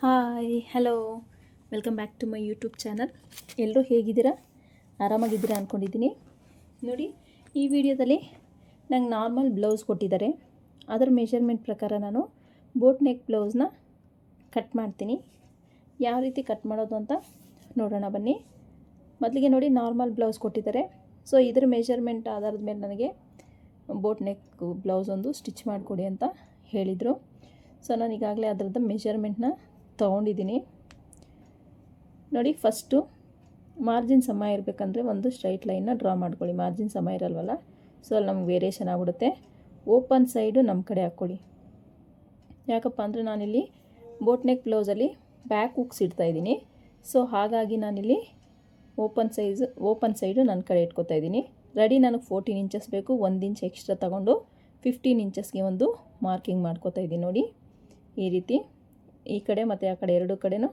Hi hello welcome back to my YouTube channel. ಎಲ್ಲರೂ ಹೇಗಿದ್ದೀರಾ? ಆರಾಮಾಗಿದ್ದೀರಾ ಅಂದ್ಕೊಂಡಿದ್ದೀನಿ. ನೋಡಿ, ಈ ವಿಡಿಯೋದಲ್ಲಿ ನಂಗೆ ನಾರ್ಮಲ್ ಬ್ಲೌಸ್ ಕೊಟ್ಟಿದ್ದಾರೆ. ಅದರ ಮೆಷರ್ಮೆಂಟ್ ಪ್ರಕಾರ ನಾನು ಬೋಟ್ ನೆಕ್ ಬ್ಲೌಸ್ನ ಕಟ್ ಮಾಡ್ತೀನಿ. ಯಾವ ರೀತಿ ಕಟ್ ಮಾಡೋದು ಅಂತ ನೋಡೋಣ ಬನ್ನಿ. ಮೊದಲಿಗೆ ನೋಡಿ, ನಾರ್ಮಲ್ ಬ್ಲೌಸ್ ಕೊಟ್ಟಿದ್ದಾರೆ. ಸೊ ಇದರ ಮೆಷರ್ಮೆಂಟ್ ಆಧಾರದ ಮೇಲೆ ನನಗೆ ಬೋಟ್ ನೆಕ್ ಬ್ಲೌಸ್ ಒಂದು ಸ್ಟಿಚ್ ಮಾಡಿಕೊಡಿ ಅಂತ ಹೇಳಿದರು. ಸೊ ನಾನು ಈಗಾಗಲೇ ಅದರದ್ದು ಮೆಷರ್ಮೆಂಟ್ನ ತೊಗೊಂಡಿದ್ದೀನಿ. ನೋಡಿ, ಫಸ್ಟು ಮಾರ್ಜಿನ್ ಸಮ ಇರಬೇಕಂದ್ರೆ ಒಂದು ಸ್ಟ್ರೈಟ್ ಲೈನ್ನ ಡ್ರಾ ಮಾಡ್ಕೊಳ್ಳಿ. ಮಾರ್ಜಿನ್ ಸಮ ಇರಲ್ವಲ್ಲ, ಸೊ ಅಲ್ಲಿ ನಮ್ಗೆ ವೇರಿಯೇಷನ್ ಆಗಿಬಿಡುತ್ತೆ. ಓಪನ್ ಸೈಡು ನಮ್ಮ ಕಡೆ ಹಾಕ್ಕೊಳ್ಳಿ. ಯಾಕಪ್ಪ ಅಂದರೆ ನಾನಿಲ್ಲಿ ಬೋಟ್ ನೆಕ್ ಬ್ಲೌಸಲ್ಲಿ ಬ್ಯಾಕ್ ಹುಕ್ಸ್ ಇಡ್ತಾಯಿದ್ದೀನಿ. ಸೊ ಹಾಗಾಗಿ ನಾನಿಲ್ಲಿ ಓಪನ್ ಸೈಡು ನನ್ನ ಕಡೆ ಇಟ್ಕೊತಾ ಇದ್ದೀನಿ. ರೆಡಿ ನನಗೆ 14 ಇಂಚಸ್ ಬೇಕು. 1 ಇಂಚ್ ಎಕ್ಸ್ಟ್ರಾ ತಗೊಂಡು 15 ಇಂಚಸ್ಗೆ ಒಂದು ಮಾರ್ಕಿಂಗ್ ಮಾಡ್ಕೋತಾ ಇದ್ದೀನಿ. ನೋಡಿ, ಈ ರೀತಿ ಈ ಕಡೆ ಮತ್ತು ಆ ಕಡೆ ಎರಡು ಕಡೆನೂ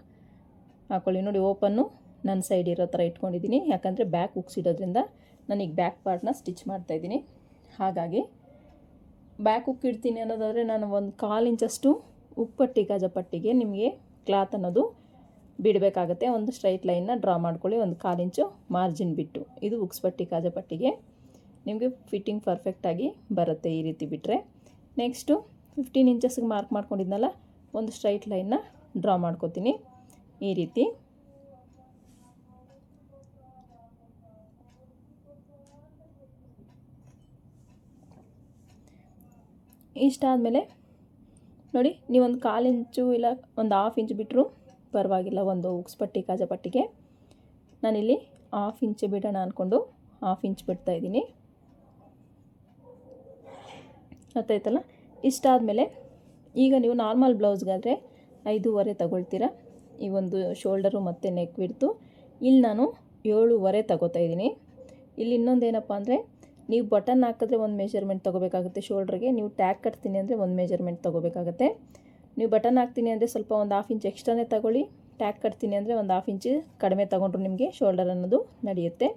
ಹಾಕ್ಕೊಳ್ಳಿ. ನೋಡಿ, ಓಪನ್ನು ನನ್ನ ಸೈಡ್ ಇರೋ ಥರ ಇಟ್ಕೊಂಡಿದ್ದೀನಿ. ಯಾಕಂದರೆ ಬ್ಯಾಕ್ ಹುಕ್ಸ್ ಇಡೋದ್ರಿಂದ ನನಗೆ ಬ್ಯಾಕ್ ಪಾರ್ಟ್ನ ಸ್ಟಿಚ್ ಮಾಡ್ತಾಯಿದ್ದೀನಿ. ಹಾಗಾಗಿ ಬ್ಯಾಕ್ ಹುಕ್ ಇಡ್ತೀನಿ ಅನ್ನೋದಾದರೆ ನಾನು ಒಂದು 1/4 ಇಂಚಷ್ಟು ಉಪ್ಪಟ್ಟಿ ಗಾಜಪಟ್ಟಿಗೆ ನಿಮಗೆ ಕ್ಲಾತ್ ಅನ್ನೋದು ಬಿಡಬೇಕಾಗತ್ತೆ. ಒಂದು ಸ್ಟ್ರೈಟ್ ಲೈನ್ನ ಡ್ರಾ ಮಾಡ್ಕೊಳ್ಳಿ, ಒಂದು 1/4 ಇಂಚು ಮಾರ್ಜಿನ್ ಬಿಟ್ಟು. ಇದು ಹುಕ್ಸ್ ಪಟ್ಟಿ ಗಾಜಪಟ್ಟಿಗೆ ನಿಮಗೆ ಫಿಟ್ಟಿಂಗ್ ಪರ್ಫೆಕ್ಟಾಗಿ ಬರುತ್ತೆ ಈ ರೀತಿ ಬಿಟ್ಟರೆ. ನೆಕ್ಸ್ಟು 15 ಇಂಚಸ್ಗೆ ಮಾರ್ಕ್ ಮಾಡ್ಕೊಂಡಿದ್ನಲ್ಲ, ಒಂದು ಸ್ಟ್ರೈಟ್ ಲೈನ್ನ ಡ್ರಾ ಮಾಡ್ಕೋತೀನಿ ಈ ರೀತಿ. ಇಷ್ಟಾದಮೇಲೆ ನೋಡಿ, ನೀವೊಂದು 1/4 ಇಂಚು ಇಲ್ಲ ಒಂದು 1/2 ಇಂಚು ಬಿಟ್ಟರು ಪರವಾಗಿಲ್ಲ. ಒಂದು ಹುಕ್ಸ್ ಪಟ್ಟಿ ಕಾಜಪಟ್ಟಿಗೆ ನಾನಿಲ್ಲಿ 1/2 ಇಂಚು ಬಿಡೋಣ ಅಂದ್ಕೊಂಡು 1/2 ಇಂಚ್ ಬಿಡ್ತಾಯಿದ್ದೀನಿ. ಗೊತ್ತಾಯ್ತಲ್ಲ? ಇಷ್ಟಾದಮೇಲೆ ಈಗ ನೀವು ನಾರ್ಮಲ್ ಬ್ಲೌಸ್ಗಾದರೆ 5.5 ತಗೊಳ್ತೀರಾ. ಈ ಒಂದು ಶೋಲ್ಡರು ಮತ್ತು ನೆಕ್ ಬಿಡ್ತು ಇಲ್ಲಿ ನಾನು 7.5 ತಗೋತಾ ಇದ್ದೀನಿ. ಇಲ್ಲಿ ಇನ್ನೊಂದೇನಪ್ಪ ಅಂದರೆ, ನೀವು ಬಟನ್ ಹಾಕಿದ್ರೆ ಒಂದು ಮೆಷರ್ಮೆಂಟ್ ತೊಗೋಬೇಕಾಗುತ್ತೆ ಶೋಲ್ಡ್ರಿಗೆ. ನೀವು ಟ್ಯಾಗ್ ಕಟ್ತೀನಿ ಅಂದರೆ ಒಂದು ಮೆಷರ್ಮೆಂಟ್ ತೊಗೋಬೇಕಾಗುತ್ತೆ. ನೀವು ಬಟನ್ ಹಾಕ್ತೀನಿ ಅಂದರೆ ಸ್ವಲ್ಪ ಒಂದು 1/2 ಇಂಚ್ ಎಕ್ಸ್ಟ್ರಾನೇ ತಗೊಳ್ಳಿ. ಟ್ಯಾಗ್ ಕಟ್ತೀನಿ ಅಂದರೆ ಒಂದು 1/2 ಇಂಚ್ ಕಡಿಮೆ ತೊಗೊಂಡ್ರು ನಿಮಗೆ ಶೋಲ್ಡರ್ ಅನ್ನೋದು ನಡೆಯುತ್ತೆ.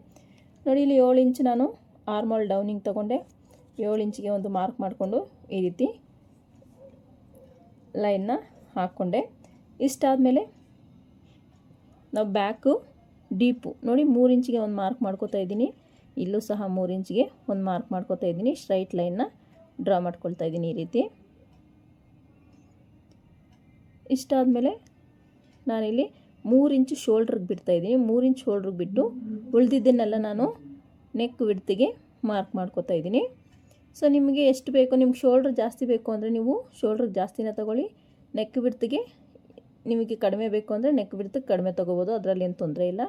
ನೋಡಿ, ಇಲ್ಲಿ 7 ಇಂಚ್ ನಾನು ಆರ್ಮೋಲ್ ಡೌನಿಂಗ್ ತೊಗೊಂಡೆ. 7 ಇಂಚಿಗೆ ಒಂದು ಮಾರ್ಕ್ ಮಾಡಿಕೊಂಡು ಈ ರೀತಿ ಲೈನ್ನ ಹಾಕ್ಕೊಂಡೆ. ಇಷ್ಟಾದಮೇಲೆ ನಾವು ಬ್ಯಾಕು ಡೀಪು ನೋಡಿ 3 ಇಂಚಿಗೆ ಒಂದು ಮಾರ್ಕ್ ಮಾಡ್ಕೋತಾ ಇದ್ದೀನಿ. ಇಲ್ಲೂ ಸಹ 3 ಇಂಚಿಗೆ ಒಂದು ಮಾರ್ಕ್ ಮಾಡ್ಕೋತಾ ಇದ್ದೀನಿ. ಸ್ಟ್ರೈಟ್ ಲೈನ್ನ ಡ್ರಾ ಮಾಡ್ಕೊಳ್ತಾ ಇದ್ದೀನಿ ಈ ರೀತಿ. ಇಷ್ಟಾದಮೇಲೆ ನಾನಿಲ್ಲಿ 3 ಇಂಚು ಶೋಲ್ಡ್ರಿಗೆ ಬಿಡ್ತಾಯಿದ್ದೀನಿ. 3 ಇಂಚ್ ಶೋಲ್ಡ್ರಿಗೆ ಬಿಟ್ಟು ಉಳಿದಿದ್ದನ್ನೆಲ್ಲ ನಾನು ನೆಕ್ ವಿಡ್ತಿಗೆ ಮಾರ್ಕ್ ಮಾಡ್ಕೋತಾ ಇದ್ದೀನಿ. ಸೊ ನಿಮಗೆ ಎಷ್ಟು ಬೇಕು, ನಿಮ್ಗೆ ಶೋಲ್ಡ್ರ್ ಜಾಸ್ತಿ ಬೇಕು ಅಂದರೆ ನೀವು ಶೋಲ್ಡ್ರಿಗೆ ಜಾಸ್ತಿನೇ ತೊಗೊಳ್ಳಿ. ನೆಕ್ ವಿಡ್ತಿಗೆ ನಿಮಗೆ ಕಡಿಮೆ ಬೇಕು ಅಂದರೆ ನೆಕ್ ವಿಡ್ತಿಗೆ ಕಡಿಮೆ ತೊಗೋಬೋದು, ಅದರಲ್ಲಿ ಏನು ತೊಂದರೆ ಇಲ್ಲ.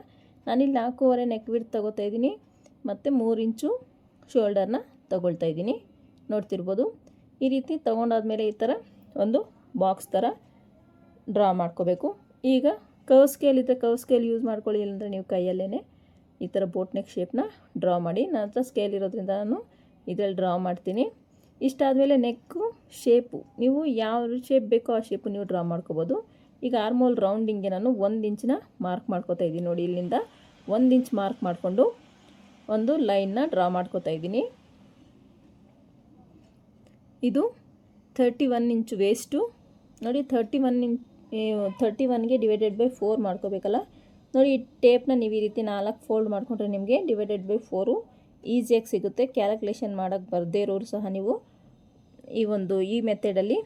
ನಾನಿಲ್ಲಿ 4.5 ನೆಕ್ ವಿಡ್ತ್ ತೊಗೋತಾ ಇದ್ದೀನಿ ಮತ್ತು 3 ಇಂಚು ಶೋಲ್ಡರ್ನ ತೊಗೊಳ್ತಾ ಇದ್ದೀನಿ. ನೋಡ್ತಿರ್ಬೋದು. ಈ ರೀತಿ ತೊಗೊಂಡಾದ್ಮೇಲೆ ಈ ಥರ ಒಂದು ಬಾಕ್ಸ್ ಥರ ಡ್ರಾ ಮಾಡ್ಕೋಬೇಕು. ಈಗ ಕರ್ವ್ ಸ್ಕೇಲ್ ಇದ್ದರೆ ಕರ್ವ್ ಸ್ಕೇಲ್ ಯೂಸ್ ಮಾಡ್ಕೊಳ್ಳಿ, ಇಲ್ಲಾಂದರೆ ನೀವು ಕೈಯಲ್ಲೇ ಈ ಥರ ಬೋಟ್ ನೆಕ್ ಶೇಪ್ನ ಡ್ರಾ ಮಾಡಿ. ನನ್ನ ಹತ್ರ ಸ್ಕೇಲ್ ಇರೋದ್ರಿಂದ ನಾನು ಇದರಲ್ಲಿ ಡ್ರಾ ಮಾಡ್ತೀನಿ. ಇಷ್ಟಾದಮೇಲೆ ನೆಕ್ಕು ಶೇಪು ನೀವು ಯಾವ ಶೇಪ್ ಬೇಕೋ ಆ ಶೇಪು ನೀವು ಡ್ರಾ ಮಾಡ್ಕೋಬೋದು. ಈಗ ಆರ್ಮೋಲ್ ರೌಂಡಿಂಗ್ಗೆ ನಾನು 1 ಇಂಚನ್ನ ಮಾರ್ಕ್ ಮಾಡ್ಕೋತಾ ಇದ್ದೀನಿ. ನೋಡಿ, ಇಲ್ಲಿಂದ 1 ಇಂಚ್ ಮಾರ್ಕ್ ಮಾಡಿಕೊಂಡು ಒಂದು ಲೈನ್ನ ಡ್ರಾ ಮಾಡ್ಕೋತಾ ಇದ್ದೀನಿ. ಇದು 31 ಇಂಚು ವೇಸ್ಟು. ನೋಡಿ, 31ಗೆ /4 ಮಾಡ್ಕೋಬೇಕಲ್ಲ. ನೋಡಿ, ಈ ಟೇಪ್ನ ನೀವು ಈ ರೀತಿ 4 ಫೋಲ್ಡ್ ಮಾಡಿಕೊಂಡ್ರೆ ನಿಮಗೆ /4 ಈಸಿಯಾಗಿ ಸಿಗುತ್ತೆ. ಕ್ಯಾಲ್ಕುಲೇಷನ್ ಮಾಡೋಕ್ಕೆ ಬರದೇ ಇರೋರು ಸಹ ನೀವು ಈ ಮೆಥಡಲ್ಲಿ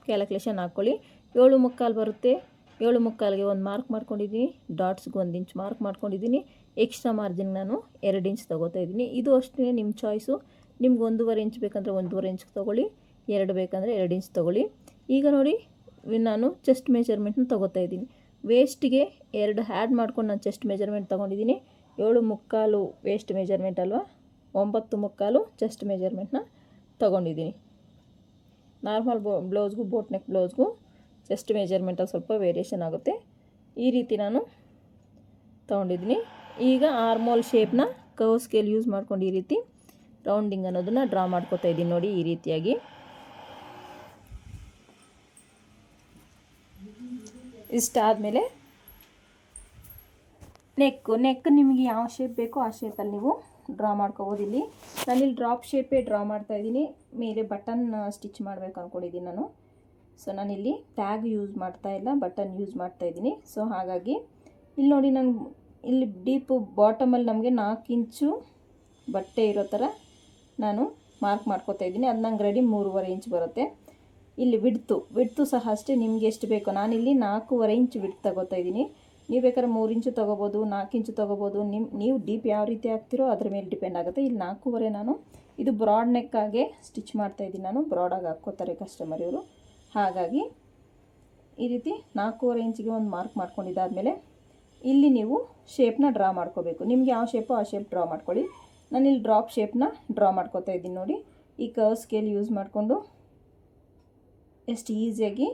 ಕ್ಯಾಲ್ಕುಲೇಷನ್ ಹಾಕ್ಕೊಳ್ಳಿ. 7.75 ಬರುತ್ತೆ. 7.75ಗೆ ಒಂದು ಮಾರ್ಕ್ ಮಾಡ್ಕೊಂಡಿದ್ದೀನಿ. ಡಾಟ್ಸ್ಗೆ 1 ಇಂಚ್ ಮಾರ್ಕ್ ಮಾಡ್ಕೊಂಡಿದ್ದೀನಿ. ಎಕ್ಸ್ಟ್ರಾ ಮಾರ್ಜಿನ್ ನಾನು 2 ಇಂಚ್ ತೊಗೋತಾ ಇದ್ದೀನಿ. ಇದು ಅಷ್ಟೇ ನಿಮ್ಮ ಚಾಯ್ಸು. ನಿಮ್ಗೆ 1.5 ಇಂಚ್ ಬೇಕಂದರೆ 1.5 ಇಂಚ್ ತೊಗೊಳ್ಳಿ, 2 ಬೇಕಂದರೆ 2 ಇಂಚ್ ತೊಗೊಳ್ಳಿ. ಈಗ ನೋಡಿ, ನಾನು ಚೆಸ್ಟ್ ಮೆಜರ್ಮೆಂಟ್ನ ತೊಗೋತಾ ಇದ್ದೀನಿ. ವೇಸ್ಟಿಗೆ 2 ಆ್ಯಡ್ ಮಾಡ್ಕೊಂಡು ನಾನು ಚೆಸ್ಟ್ ಮೆಜರ್ಮೆಂಟ್ ತೊಗೊಂಡಿದ್ದೀನಿ. 7.75 ವೇಸ್ಟ್ ಮೆಜರ್ಮೆಂಟ್ ಅಲ್ವಾ, 9.75 ಚೆಸ್ಟ್ ಮೆಜರ್ಮೆಂಟ್ನ ತೊಗೊಂಡಿದ್ದೀನಿ. ನಾರ್ಮಲ್ ಬ್ಲೌಸ್ಗೂ ಬೋಟ್ ನೆಕ್ ಬ್ಲೌಸ್ಗೂ ಚೆಸ್ಟ್ ಮೆಜರ್ಮೆಂಟಲ್ಲಿ ಸ್ವಲ್ಪ ವೇರಿಯೇಷನ್ ಆಗುತ್ತೆ. ಈ ರೀತಿ ನಾನು ತೊಗೊಂಡಿದ್ದೀನಿ. ಈಗ ಆರ್ಮೋಲ್ ಶೇಪ್ನ ಕರ್ವ್ ಸ್ಕೇಲ್ ಯೂಸ್ ಮಾಡ್ಕೊಂಡು ಈ ರೀತಿ ರೌಂಡಿಂಗ್ ಅನ್ನೋದನ್ನು ಡ್ರಾ ಮಾಡ್ಕೋತಾ ಇದ್ದೀನಿ. ನೋಡಿ, ಈ ರೀತಿಯಾಗಿ. ಇಷ್ಟಾದಮೇಲೆ ನೆಕ್ ನಿಮಗೆ ಯಾವ ಶೇಪ್ ಬೇಕೋ ಆ ಶೇಪಲ್ಲಿ ನೀವು ಡ್ರಾ ಮಾಡ್ಕೋಬೋದು. ನಾನಿಲ್ಲಿ ಡ್ರಾಪ್ ಶೇಪೇ ಡ್ರಾ ಮಾಡ್ತಾಯಿದ್ದೀನಿ. ಮೇಲೆ ಬಟನ್ ಸ್ಟಿಚ್ ಮಾಡಬೇಕು ಅಂದ್ಕೊಂಡಿದ್ದೀನಿ ನಾನು. ಸೊ ನಾನಿಲ್ಲಿ ಟ್ಯಾಗ್ ಯೂಸ್ ಮಾಡ್ತಾ ಇಲ್ಲ, ಬಟನ್ ಯೂಸ್ ಮಾಡ್ತಾ ಇದ್ದೀನಿ. ಸೊ ಹಾಗಾಗಿ ಇಲ್ಲಿ ನೋಡಿ, ನಾನು ಇಲ್ಲಿ ಡೀಪು ಬಾಟಮಲ್ಲಿ ನಮಗೆ 4 ಇಂಚು ಬಟ್ಟೆ ಇರೋ ಥರ ನಾನು ಮಾರ್ಕ್ ಮಾಡ್ಕೋತಾ ಇದ್ದೀನಿ. ಅದು ನಂಗೆ ರೆಡಿ 3.5 ಇಂಚ್ ಬರುತ್ತೆ. ಇಲ್ಲಿ ವಿಡ್ತು ಸಹ ಅಷ್ಟೇ, ನಿಮಗೆ ಎಷ್ಟು ಬೇಕೋ. ನಾನಿಲ್ಲಿ 4.5 ಇಂಚ್ ವಿಡ್ತ್ ತಗೋತಾ ಇದ್ದೀನಿ. ನೀವು ಬೇಕಾದ್ರೆ 3 ಇಂಚು ತೊಗೋಬೋದು, 4 ಇಂಚು ತೊಗೋಬೋದು. ನೀವು ಡೀಪ್ ಯಾವ ರೀತಿ ಹಾಕ್ತಿರೋ ಅದ್ರ ಮೇಲೆ ಡಿಪೆಂಡ್ ಆಗುತ್ತೆ. ಇಲ್ಲಿ 4.5 ನಾನು ಇದು ಬ್ರಾಡ್ ನೆಕ್ಕಾಗೆ ಸ್ಟಿಚ್ ಮಾಡ್ತಾಯಿದ್ದೀನಿ. ನಾನು ಬ್ರಾಡಾಗಿ ಹಾಕ್ಕೋತಾರೆ ಕಸ್ಟಮರ್ ಇವರು. ಹಾಗಾಗಿ ಈ ರೀತಿ 4.5 ಇಂಚಿಗೆ ಒಂದು ಮಾರ್ಕ್ ಮಾಡ್ಕೊಂಡಿದ್ದಾದಮೇಲೆ ಇಲ್ಲಿ ನೀವು ಶೇಪ್ನ ಡ್ರಾ ಮಾಡ್ಕೋಬೇಕು. ನಿಮಗೆ ಯಾವ ಶೇಪೋ ಆ ಶೇಪ್ ಡ್ರಾ ಮಾಡ್ಕೊಳ್ಳಿ. ನಾನಿಲ್ಲಿ ಡ್ರಾಪ್ ಶೇಪ್ನ ಡ್ರಾ ಮಾಡ್ಕೋತಾ ಇದ್ದೀನಿ. ನೋಡಿ, ಈ ಕರ್ವ್ ಸ್ಕೇಲ್ ಯೂಸ್ ಮಾಡಿಕೊಂಡು ಎಷ್ಟು ಈಸಿಯಾಗಿ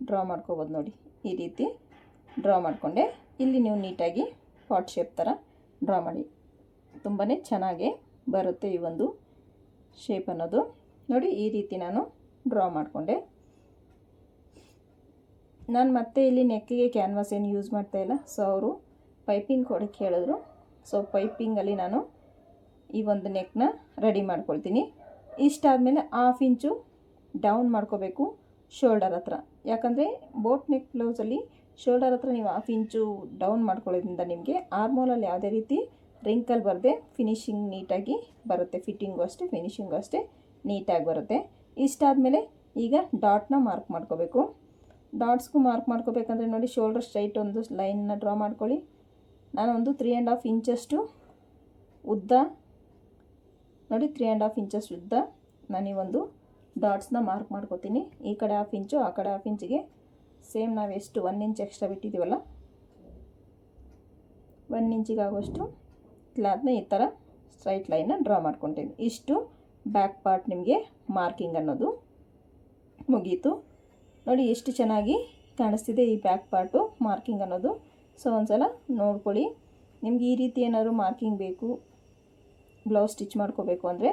ಡ್ರಾ ಮಾಡ್ಕೋಬೋದು. ನೋಡಿ, ಈ ರೀತಿ ಡ್ರಾ ಮಾಡಿಕೊಂಡೆ. ಇಲ್ಲಿ ನೀವು ನೀಟಾಗಿ ಪಾಟ್ ಶೇಪ್ ಥರ ಡ್ರಾ ಮಾಡಿ. ತುಂಬಾ ಚೆನ್ನಾಗೇ ಬರುತ್ತೆ ಈ ಒಂದು ಶೇಪ್ ಅನ್ನೋದು. ನೋಡಿ, ಈ ರೀತಿ ನಾನು ಡ್ರಾ ಮಾಡಿಕೊಂಡೆ. ನಾನು ಮತ್ತೆ ಇಲ್ಲಿ ನೆಕ್ಕಿಗೆ ಕ್ಯಾನ್ವಾಸ್ ಏನು ಯೂಸ್ ಮಾಡ್ತಾಯಿಲ್ಲ. ಸೊ ಅವರು ಪೈಪಿಂಗ್ ಕೊಡೋಕ್ಕೆ ಹೇಳಿದ್ರು. ಸೊ ಪೈಪಿಂಗಲ್ಲಿ ನಾನು ಈ ಒಂದು ನೆಕ್ನ ರೆಡಿ ಮಾಡ್ಕೊಳ್ತೀನಿ. ಇಷ್ಟಾದಮೇಲೆ 1/2 ಇಂಚು ಡೌನ್ ಮಾಡ್ಕೋಬೇಕು ಶೋಲ್ಡರ್ ಹತ್ರ. ಯಾಕಂದರೆ ಬೋಟ್ ನೆಕ್ ಬ್ಲೌಸಲ್ಲಿ ಶೋಲ್ಡರ್ ಹತ್ರ ನೀವು 1/2 ಇಂಚು ಡೌನ್ ಮಾಡ್ಕೊಳ್ಳೋದ್ರಿಂದ ನಿಮಗೆ ಆರ್ಮೋಲಲ್ಲಿ ಯಾವುದೇ ರೀತಿ ರಿಂಕಲ್ ಬರದೆ ಫಿನಿಶಿಂಗ್ ನೀಟಾಗಿ ಬರುತ್ತೆ. ಫಿಟ್ಟಿಂಗು ಅಷ್ಟೇ, ಫಿನಿಶಿಂಗು ಅಷ್ಟೇ ನೀಟಾಗಿ ಬರುತ್ತೆ. ಇಷ್ಟಾದಮೇಲೆ ಈಗ ಡಾಟ್ನ ಮಾರ್ಕ್ ಮಾಡ್ಕೋಬೇಕು. ಡಾಟ್ಸ್ಗೂ ಮಾರ್ಕ್ ಮಾಡ್ಕೋಬೇಕಂದ್ರೆ ನೋಡಿ, ಶೋಲ್ಡರ್ ಸ್ಟ್ರೈಟ್ ಒಂದು ಲೈನ್ನ ಡ್ರಾ ಮಾಡ್ಕೊಳ್ಳಿ. ನಾನೊಂದು 3.5 ಇಂಚಷ್ಟು ಉದ್ದ, ನೋಡಿ 3.5 ಇಂಚಷ್ಟು ಉದ್ದ ನಾನು ಈ ಒಂದು ಡಾಟ್ಸ್ನ ಮಾರ್ಕ್ ಮಾಡ್ಕೋತೀನಿ. ಈ ಕಡೆ 1/2 ಇಂಚು, ಆ ಕಡೆ 1/2 ಇಂಚಿಗೆ ಸೇಮ್ ನಾವು ಎಷ್ಟು 1 ಇಂಚ್ ಎಕ್ಸ್ಟ್ರಾ ಬಿಟ್ಟಿದ್ದೀವಲ್ಲ, 1 ಇಂಚಿಗೆ ಆಗೋಷ್ಟು ಕ್ಲಾತ್ನ ಈ ಥರ ಸ್ಟ್ರೈಟ್ ಲೈನ್ನ ಡ್ರಾ ಮಾಡ್ಕೊತೀನಿ. ಇಷ್ಟು ಬ್ಯಾಕ್ ಪಾರ್ಟ್ ನಿಮಗೆ ಮಾರ್ಕಿಂಗ್ ಅನ್ನೋದು ಮುಗೀತು. ನೋಡಿ ಎಷ್ಟು ಚೆನ್ನಾಗಿ ಕಾಣಿಸ್ತಿದೆ ಈ ಬ್ಯಾಕ್ ಪಾರ್ಟು ಮಾರ್ಕಿಂಗ್ ಅನ್ನೋದು. ಸೊ ಒಂದ್ಸಲ ನೋಡ್ಕೊಳ್ಳಿ. ನಿಮ್ಗೆ ಈ ರೀತಿ ಏನಾದರೂ ಮಾರ್ಕಿಂಗ್ ಬೇಕು, ಬ್ಲೌಸ್ ಸ್ಟಿಚ್ ಮಾಡ್ಕೋಬೇಕು ಅಂದರೆ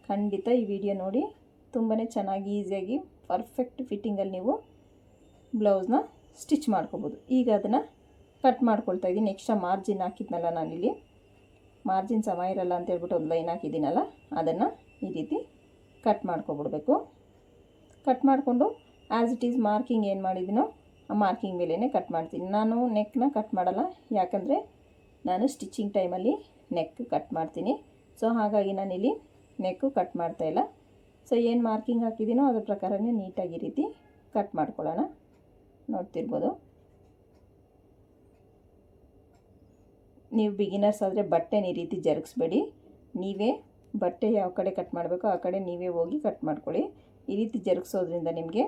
ಖಂಡಿತ ಈ ವಿಡಿಯೋ ನೋಡಿ. ತುಂಬಾ ಚೆನ್ನಾಗಿ ಈಸಿಯಾಗಿ ಪರ್ಫೆಕ್ಟ್ ಫಿಟ್ಟಿಂಗಲ್ಲಿ ನೀವು ಬ್ಲೌಸ್ನ ಸ್ಟಿಚ್ ಮಾಡ್ಕೋಬೋದು. ಈಗ ಅದನ್ನು ಕಟ್ ಮಾಡ್ಕೊಳ್ತಾ ಇದ್ದೀನಿ. ಎಕ್ಸ್ಟ್ರಾ ಮಾರ್ಜಿನ್ ಹಾಕಿದ್ನಲ್ಲ ನಾನಿಲ್ಲಿ, ಮಾರ್ಜಿನ್ ಸಮ ಇರಲ್ಲ ಅಂತ ಹೇಳ್ಬಿಟ್ಟು ಒಂದು ಲೈನ್ ಹಾಕಿದ್ದೀನಲ್ಲ, ಅದನ್ನು ಈ ರೀತಿ ಕಟ್ ಮಾಡ್ಕೊಬಿಡ್ಬೇಕು. ಕಟ್ ಮಾಡಿಕೊಂಡು ಆ್ಯಸ್ ಇಟ್ ಈಸ್ ಮಾರ್ಕಿಂಗ್ ಏನು ಮಾಡಿದ್ದೀನೋ ಆ ಮಾರ್ಕಿಂಗ್ ಮೇಲೇ ಕಟ್ ಮಾಡ್ತೀನಿ. ನಾನು ನೆಕ್ನ ಕಟ್ ಮಾಡಲ್ಲ, ಯಾಕಂದರೆ ನಾನು ಸ್ಟಿಚಿಂಗ್ ಟೈಮಲ್ಲಿ ನೆಕ್ ಕಟ್ ಮಾಡ್ತೀನಿ. ಸೊ ಹಾಗಾಗಿ ನಾನಿಲ್ಲಿ ನೆಕ್ಕು ಕಟ್ ಮಾಡ್ತಾಯಿಲ್ಲ. ಸೊ ಏನು ಮಾರ್ಕಿಂಗ್ ಹಾಕಿದ್ದೀನೋ ಅದ್ರ ಪ್ರಕಾರನೇ ನೀಟಾಗಿ ಈ ರೀತಿ ಕಟ್ ಮಾಡ್ಕೊಳ್ಳೋಣ. ನೋಡ್ತಿರ್ಬೋದು. ನೀವು ಬಿಗಿನರ್ಸ್ ಆದರೆ ಬಟ್ಟೆನ ಈ ರೀತಿ ಜರುಗಿಸ್ಬೇಡಿ. ನೀವೇ ಬಟ್ಟೆ ಯಾವ ಕಡೆ ಕಟ್ ಮಾಡಬೇಕೋ ಆ ಕಡೆ ನೀವೇ ಹೋಗಿ ಕಟ್ ಮಾಡ್ಕೊಳ್ಳಿ. ಈ ರೀತಿ ಜರುಗಿಸೋದ್ರಿಂದ ನಿಮಗೆ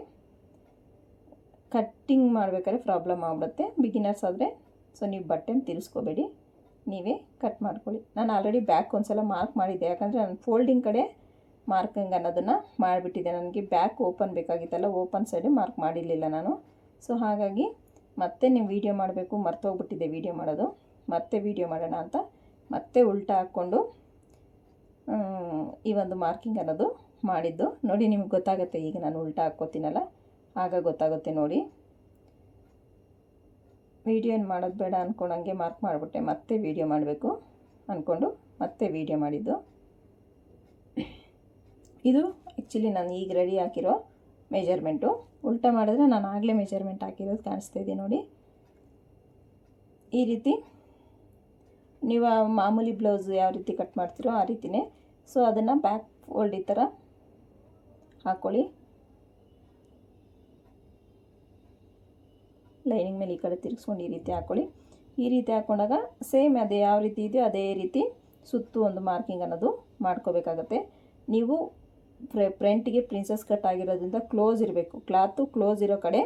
ಕಟ್ಟಿಂಗ್ ಮಾಡಬೇಕಾದ್ರೆ ಪ್ರಾಬ್ಲಮ್ ಆಗ್ಬಿಡುತ್ತೆ ಬಿಗಿನರ್ಸ್ ಆದರೆ. ಸೊ ನೀವು ಬಟ್ಟೆನ ತಿರ್ಸ್ಕೋಬೇಡಿ, ನೀವೇ ಕಟ್ ಮಾಡ್ಕೊಳ್ಳಿ. ನಾನು ಆಲ್ರೆಡಿ ಬ್ಯಾಕ್ ಒಂದು ಸಲ ಮಾರ್ಕ್ ಮಾಡಿದ್ದೆ, ಯಾಕಂದರೆ ನಾನು ಫೋಲ್ಡಿಂಗ್ ಕಡೆ ಮಾರ್ಕಿಂಗ್ ಅನ್ನೋದನ್ನು ಮಾಡಿಬಿಟ್ಟಿದ್ದೆ. ನನಗೆ ಬ್ಯಾಕ್ ಓಪನ್ ಬೇಕಾಗಿತ್ತಲ್ಲ, ಓಪನ್ ಸೈಡು ಮಾರ್ಕ್ ಮಾಡಿರಲಿಲ್ಲ ನಾನು. ಸೊ ಹಾಗಾಗಿ ಮತ್ತೆ ನೀವು ವೀಡಿಯೋ ಮಾಡಬೇಕು, ಮರ್ತೋಗ್ಬಿಟ್ಟಿದ್ದೆ ವೀಡಿಯೋ ಮಾಡೋದು. ಮತ್ತೆ ವೀಡಿಯೋ ಮಾಡೋಣ ಅಂತ ಮತ್ತೆ ಉಲ್ಟಾ ಹಾಕ್ಕೊಂಡು ಈ ಒಂದು ಮಾರ್ಕಿಂಗ್ ಅನ್ನೋದು ಮಾಡಿದ್ದು. ನೋಡಿ, ನಿಮ್ಗೆ ಗೊತ್ತಾಗುತ್ತೆ. ಈಗ ನಾನು ಉಲ್ಟಾ ಹಾಕ್ಕೋತೀನಲ್ಲ, ಆಗ ಗೊತ್ತಾಗುತ್ತೆ ನೋಡಿ. ವೀಡಿಯೋ ಏನು ಮಾಡೋದು ಬೇಡ ಅಂದ್ಕೊಂಡಂಗೆ ಮಾರ್ಕ್ ಮಾಡಿಬಿಟ್ಟೆ. ಮತ್ತೆ ವೀಡಿಯೋ ಮಾಡಬೇಕು ಅಂದ್ಕೊಂಡು ಮತ್ತೆ ವೀಡಿಯೋ ಮಾಡಿದ್ದು. ಇದು ಆ್ಯಕ್ಚುಲಿ ನಾನು ಈಗ ರೆಡಿ ಹಾಕಿರೋ ಮೆಜರ್ಮೆಂಟು. ಉಲ್ಟಾ ಮಾಡಿದ್ರೆ ನಾನು ಆಗಲೇ ಮೆಜರ್ಮೆಂಟ್ ಹಾಕಿರೋದು ಕಾಣಿಸ್ತಾ ಇದೆ ನೋಡಿ. ಈ ರೀತಿ ನೀವು ಮಾಮೂಲಿ ಬ್ಲೌಸ್ ಯಾವ ರೀತಿ ಕಟ್ ಮಾಡ್ತೀರೋ ಆ ರೀತಿಯೇ. ಸೊ ಅದನ್ನು ಬ್ಯಾಕ್ ಫೋಲ್ಡ್ ಈ ಥರ ಹಾಕ್ಕೊಳ್ಳಿ. ಲೈನಿಂಗ್ ಮೇಲೆ ಈ ಕಡೆ ತಿರುಗಿಸ್ಕೊಂಡು ಈ ರೀತಿ ಹಾಕ್ಕೊಳ್ಳಿ. ಈ ರೀತಿ ಹಾಕ್ಕೊಂಡಾಗ ಸೇಮ್ ಅದೇ ಯಾವ ರೀತಿ ಇದೆಯೋ ಅದೇ ರೀತಿ ಸುತ್ತು ಒಂದು ಮಾರ್ಕಿಂಗ್ ಅನ್ನೋದು ಮಾಡ್ಕೋಬೇಕಾಗತ್ತೆ. ನೀವು ಫ್ರಂಟಿಗೆ ಪ್ರಿನ್ಸಸ್ ಕಟ್ ಆಗಿರೋದ್ರಿಂದ ಕ್ಲೋಸ್ ಇರಬೇಕು, ಕ್ಲಾತು ಕ್ಲೋಸ್ ಇರೋ ಕಡೆ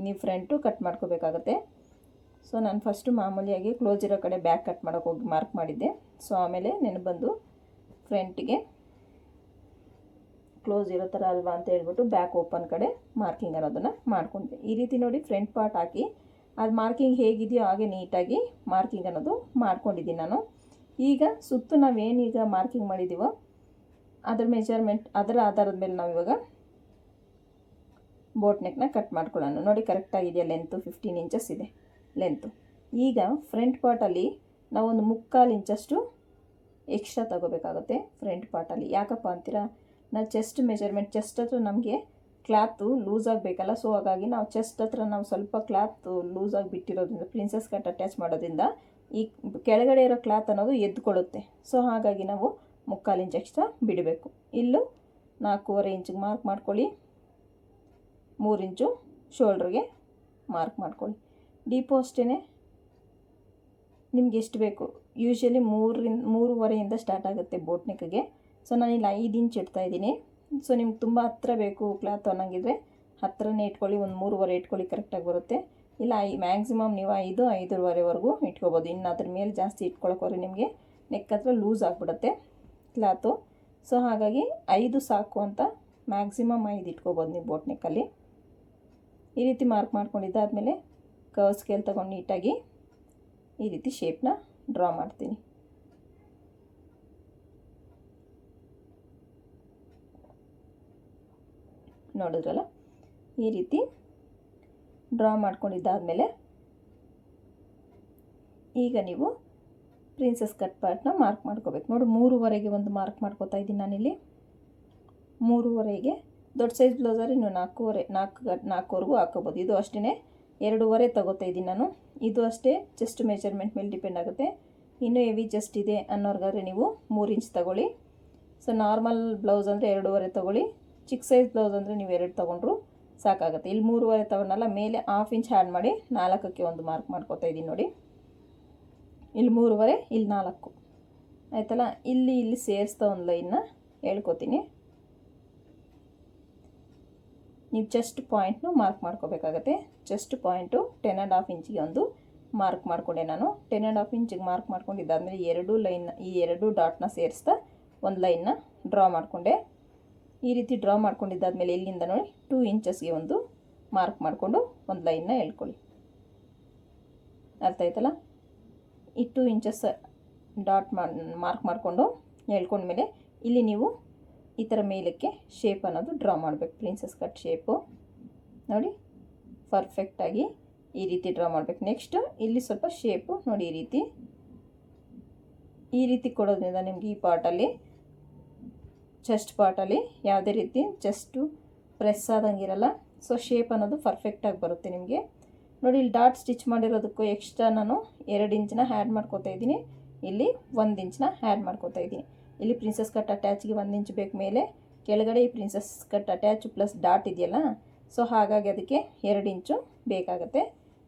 ನೀವು ಫ್ರಂಟು ಕಟ್ ಮಾಡ್ಕೋಬೇಕಾಗತ್ತೆ. ಸೊ ನಾನು ಫಸ್ಟು ಮಾಮೂಲಿಯಾಗಿ ಕ್ಲೋಸ್ ಇರೋ ಕಡೆ ಬ್ಯಾಕ್ ಕಟ್ ಮಾಡೋಕ್ಕೆ ಹೋಗಿ ಮಾರ್ಕ್ ಮಾಡಿದ್ದೆ. ಸೊ ಆಮೇಲೆ ನೆನಪು ಬಂದು ಫ್ರಂಟಿಗೆ ಕ್ಲೋಸ್ ಇರೋ ಥರ ಅಲ್ವಾ ಅಂತ ಹೇಳ್ಬಿಟ್ಟು ಬ್ಯಾಕ್ ಓಪನ್ ಕಡೆ ಮಾರ್ಕಿಂಗ್ ಅನ್ನೋದನ್ನು ಮಾಡ್ಕೊಂಡೆ. ಈ ರೀತಿ ನೋಡಿ ಫ್ರಂಟ್ ಪಾರ್ಟ್ ಹಾಕಿ ಅದು ಮಾರ್ಕಿಂಗ್ ಹೇಗಿದೆಯೋ ಹಾಗೆ ನೀಟಾಗಿ ಮಾರ್ಕಿಂಗ್ ಅನ್ನೋದು ಮಾಡ್ಕೊಂಡಿದ್ದೀನಿ ನಾನು. ಈಗ ಸುತ್ತು ನಾವೇನೀಗ ಮಾರ್ಕಿಂಗ್ ಮಾಡಿದ್ದೀವೋ ಅದರ ಮೆಜರ್ಮೆಂಟ್, ಅದರ ಆಧಾರದ ಮೇಲೆ ನಾವು ಇವಾಗ ಬೋಟ್ ನೆಕ್ನ ಕಟ್ ಮಾಡ್ಕೊಳ್ಳೋಣ. ನೋಡಿ ಕರೆಕ್ಟಾಗಿದೆಯಾ, ಲೆಂತು 15 ಇಂಚಸ್ ಇದೆ ಲೆಂತು. ಈಗ ಫ್ರಂಟ್ ಪಾರ್ಟಲ್ಲಿ ನಾವೊಂದು 3/4 ಇಂಚಷ್ಟು ಎಕ್ಸ್ಟ್ರಾ ತಗೋಬೇಕಾಗುತ್ತೆ ಫ್ರಂಟ್ ಪಾರ್ಟಲ್ಲಿ. ಯಾಕಪ್ಪ ಅಂತೀರಾ, ನಾವು ಚೆಸ್ಟ್ ಮೆಜರ್ಮೆಂಟ್, ಚೆಸ್ಟ್ ಹತ್ರ ನಮಗೆ ಕ್ಲಾತು ಲೂಸ್ ಆಗಬೇಕಲ್ಲ, ಸೊ ಹಾಗಾಗಿ ನಾವು ಚೆಸ್ಟ್ ಹತ್ರ ನಾವು ಸ್ವಲ್ಪ ಕ್ಲಾತ್ ಲೂಸಾಗಿ ಬಿಟ್ಟಿರೋದ್ರಿಂದ ಪ್ರಿನ್ಸಸ್ ಕಟ್ ಅಟ್ಯಾಚ್ ಮಾಡೋದ್ರಿಂದ ಈ ಕೆಳಗಡೆ ಇರೋ ಕ್ಲಾತ್ ಅನ್ನೋದು ಎದ್ಕೊಳ್ಳುತ್ತೆ. ಸೊ ಹಾಗಾಗಿ ನಾವು 3/4 ಇಂಚ್ ಎಕ್ಸ್ಟ್ರಾ ಬಿಡಬೇಕು. ಇಲ್ಲೂ 4.25 ಇಂಚಿಗೆ ಮಾರ್ಕ್ ಮಾಡ್ಕೊಳ್ಳಿ, 3 ಇಂಚು ಶೋಲ್ಡ್ರಿಗೆ ಮಾರ್ಕ್ ಮಾಡ್ಕೊಳ್ಳಿ. ಡೀಪು ಅಷ್ಟೇ ನಿಮ್ಗೆ ಎಷ್ಟು ಬೇಕು, ಯೂಶ್ವಲಿ 3.5 ಸ್ಟಾರ್ಟ್ ಆಗುತ್ತೆ ಬೋಟ್ ನೆಕ್ಗೆ. ಸೊ ನಾನಿಲ್ಲಿ 5 ಇಂಚ್ ಇಡ್ತಾಯಿದ್ದೀನಿ. ಸೊ ನಿಮ್ಗೆ ತುಂಬ ಹತ್ತಿರ ಬೇಕು ಕ್ಲಾತ್ ಅನ್ನೋಂಗಿದ್ರೆ ಹತ್ತಿರನೇ ಇಟ್ಕೊಳ್ಳಿ, ಒಂದು 3.5 ಇಟ್ಕೊಳ್ಳಿ, ಕರೆಕ್ಟಾಗಿ ಬರುತ್ತೆ. ಇಲ್ಲ ಮ್ಯಾಕ್ಸಿಮಮ್ ನೀವು 5-5.25ವರೆಗೂ ಇಟ್ಕೋಬೋದು. ಇನ್ನು ಅದ್ರ ಮೇಲೆ ಜಾಸ್ತಿ ಇಟ್ಕೊಳಕ್ಕೆ ನಿಮಗೆ ನೆಕ್ ಹತ್ರ ಲೂಸ್ ಆಗಿಬಿಡುತ್ತೆ ಕ್ಲಾತು. ಸೊ ಹಾಗಾಗಿ 5 ಸಾಕು ಅಂತ ಮ್ಯಾಕ್ಸಿಮಮ್ 5 ಇಟ್ಕೋಬೋದು ನೀವು ಬೋಟ್ ನೆಕ್ಕಲ್ಲಿ. ಈ ರೀತಿ ಮಾರ್ಕ್ ಮಾಡ್ಕೊಂಡಿದ್ದಾದಮೇಲೆ ಕರ್ವ್ ಸ್ಕೇಲ್ ತೊಗೊಂಡು ನೀಟಾಗಿ ಈ ರೀತಿ ಶೇಪ್ನ ಡ್ರಾ ಮಾಡ್ತೀನಿ. ನೋಡಿದ್ರಲ್ಲ, ಈ ರೀತಿ ಡ್ರಾ ಮಾಡ್ಕೊಂಡಿದ್ದಾದಮೇಲೆ ಈಗ ನೀವು ಪ್ರಿನ್ಸಸ್ ಕಟ್ ಪಾರ್ಟ್ನ ಮಾರ್ಕ್ ಮಾಡ್ಕೋಬೇಕು. ನೋಡಿ 3.5ಗೆ ಒಂದು ಮಾರ್ಕ್ ಮಾಡ್ಕೋತಾ ಇದ್ದೀನಿ ನಾನಿಲ್ಲಿ. 3.5ಗೆ ದೊಡ್ಡ ಸೈಜ್ ಬ್ಲೌಸಲ್ಲಿ ನೀವು 4.25ವರೆಗೂ ಹಾಕೋಬೋದು. ಇದು ಅಷ್ಟೇ 2.5 ತಗೋತಾ ಇದ್ದೀನಿ ನಾನು. ಇದು ಅಷ್ಟೇ ಚೆಸ್ಟ್ ಮೆಜರ್ಮೆಂಟ್ ಮೇಲೆ ಡಿಪೆಂಡ್ ಆಗುತ್ತೆ. ಇನ್ನೂ ಹೆವಿ ಚೆಸ್ಟ್ ಇದೆ ಅನ್ನೋರ್ಗಾದ್ರೆ ನೀವು 3 ಇಂಚ್ ತಗೊಳ್ಳಿ. ಸೊ ನಾರ್ಮಲ್ ಬ್ಲೌಸ್ ಅಂದರೆ 2.5 ತಗೊಳ್ಳಿ. ಚಿಕ್ಕ ಸೈಜ್ ಬ್ಲೌಸ್ ಅಂದರೆ ನೀವು 2 ತೊಗೊಂಡ್ರು ಸಾಕಾಗುತ್ತೆ. ಇಲ್ಲಿ 3.5 ತಗೊಂಡಲ್ಲ, ಮೇಲೆ 1/2 ಇಂಚ್ ಆ್ಯಡ್ ಮಾಡಿ 4ಕ್ಕೆ ಒಂದು ಮಾರ್ಕ್ ಮಾಡ್ಕೋತಾ ಇದ್ದೀನಿ ನೋಡಿ. ಇಲ್ಲಿ 3.5, ಇಲ್ಲಿ 4 ಆಯ್ತಲ್ಲ. ಇಲ್ಲಿ ಸೇರಿಸ್ತಾ ಒಂದು ಲೈನ್ನ ಹೇಳ್ಕೊತೀನಿ. ನೀವು ಚೆಸ್ಟ್ ಪಾಯಿಂಟ್ನು ಮಾರ್ಕ್ ಮಾಡ್ಕೋಬೇಕಾಗತ್ತೆ. ಚೆಸ್ಟ್ ಪಾಯಿಂಟು 10.5 ಇಂಚಿಗೆ ಒಂದು ಮಾರ್ಕ್ ಮಾಡಿಕೊಂಡೆ ನಾನು. 10.5 ಇಂಚಿಗೆ ಮಾರ್ಕ್ ಮಾಡ್ಕೊಂಡಿದ್ದಾದಮೇಲೆ 2 ಲೈನ್, ಈ 2 ಡಾಟ್ನ ಸೇರಿಸ್ತಾ ಒಂದು ಲೈನ್ನ ಡ್ರಾ ಮಾಡಿಕೊಂಡೆ. ಈ ರೀತಿ ಡ್ರಾ ಮಾಡ್ಕೊಂಡಿದ್ದಾದಮೇಲೆ ಇಲ್ಲಿಂದ ನೋಡಿ 2 ಇಂಚಸ್ಗೆ ಒಂದು ಮಾರ್ಕ್ ಮಾಡಿಕೊಂಡು ಒಂದು ಲೈನ್ನ ಎಳ್ಕೊಳ್ಳಿ. ಅರ್ಥ ಆಯ್ತಲ್ಲ. ಈ 2 ಇಂಚಸ್ ಡಾಟ್ ಮಾರ್ಕ್ ಮಾಡಿಕೊಂಡು ಎಳ್ಕೊಂಡ್ಮೇಲೆ ಇಲ್ಲಿ ನೀವು ಈ ಥರ ಮೇಲಕ್ಕೆ ಶೇಪ್ ಅನ್ನೋದು ಡ್ರಾ ಮಾಡಬೇಕು. ಪ್ರಿನ್ಸಸ್ ಕಟ್ ಶೇಪು ನೋಡಿ ಪರ್ಫೆಕ್ಟಾಗಿ ಈ ರೀತಿ ಡ್ರಾ ಮಾಡಬೇಕು. ನೆಕ್ಸ್ಟ್ ಇಲ್ಲಿ ಸ್ವಲ್ಪ ಶೇಪು ನೋಡಿ ಈ ರೀತಿ ಕೊಡೋದ್ರಿಂದ ನಿಮಗೆ ಈ ಪಾರ್ಟಲ್ಲಿ, ಚೆಸ್ಟ್ ಪಾರ್ಟಲ್ಲಿ ಯಾವುದೇ ರೀತಿ ಚೆಸ್ಟು ಪ್ರೆಸ್ ಆದಂಗಿರಲ್ಲ. ಸೊ ಶೇಪ್ ಅನ್ನೋದು ಪರ್ಫೆಕ್ಟಾಗಿ ಬರುತ್ತೆ ನಿಮಗೆ. ನೋಡಿ ಇಲ್ಲಿ ಡಾಟ್ ಸ್ಟಿಚ್ ಮಾಡಿರೋದಕ್ಕೂ ಎಕ್ಸ್ಟ್ರಾ ನಾನು 2 ಇಂಚನ್ನ ಆ್ಯಡ್ ಮಾಡ್ಕೋತಾ ಇದ್ದೀನಿ. ಇಲ್ಲಿ 1 ಇಂಚನ್ನ ಆ್ಯಡ್ ಮಾಡ್ಕೋತಾ ಇದ್ದೀನಿ. ಇಲ್ಲಿ ಪ್ರಿನ್ಸಸ್ ಕಟ್ ಅಟ್ಯಾಚ್ಗೆ 1 ಇಂಚ್ ಬೇಕು ಮೇಲೆ, ಕೆಳಗಡೆ ಈ princess cut attach plus dot ಇದೆಯಲ್ಲ, ಸೊ ಹಾಗಾಗಿ ಅದಕ್ಕೆ 2 ಇಂಚು ಬೇಕಾಗುತ್ತೆ.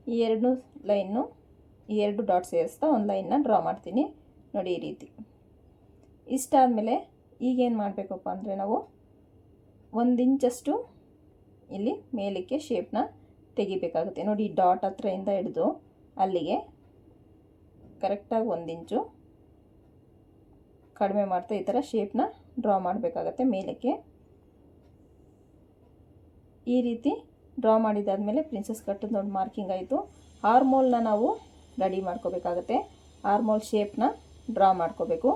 ಈ 2 ಲೈನ್ನು, ಈ 2 ಡಾಟ್ ಸೇರಿಸ್ತಾ ಒಂದು ಲೈನ್ನ ಡ್ರಾ ಮಾಡ್ತೀನಿ ನೋಡಿ ಈ ರೀತಿ. ಇಷ್ಟಾದಮೇಲೆ ಈಗೇನು ಮಾಡಬೇಕಪ್ಪ ಅಂದರೆ ನಾವು 1 ಇಂಚಷ್ಟು ಇಲ್ಲಿ ಮೇಲಕ್ಕೆ ಶೇಪ್ನ ತೆಗಿಬೇಕಾಗುತ್ತೆ. ನೋಡಿ ಈ ಡಾಟ್ ಹತ್ರದಿಂದ ಹಿಡಿದು ಅಲ್ಲಿಗೆ ಕರೆಕ್ಟಾಗಿ 1 ಇಂಚು ಕಡಿಮೆ ಮಾಡ್ತಾ ಈ ಥರ ಶೇಪ್ನ ಡ್ರಾ ಮಾಡಬೇಕಾಗತ್ತೆ ಮೇಲಕ್ಕೆ. ಈ ರೀತಿ ಡ್ರಾ ಮಾಡಿದ್ದಾದಮೇಲೆ ಪ್ರಿನ್ಸಸ್ ಕಟ್ ನೋಡಿ ಮಾರ್ಕಿಂಗ್ ಆಯಿತು. ಆರ್ಮೋಲ್ನ ನಾವು ರೆಡಿ ಮಾಡ್ಕೋಬೇಕಾಗತ್ತೆ. ಆರ್ಮೋಲ್ ಶೇಪ್ನ ಡ್ರಾ ಮಾಡ್ಕೋಬೇಕು.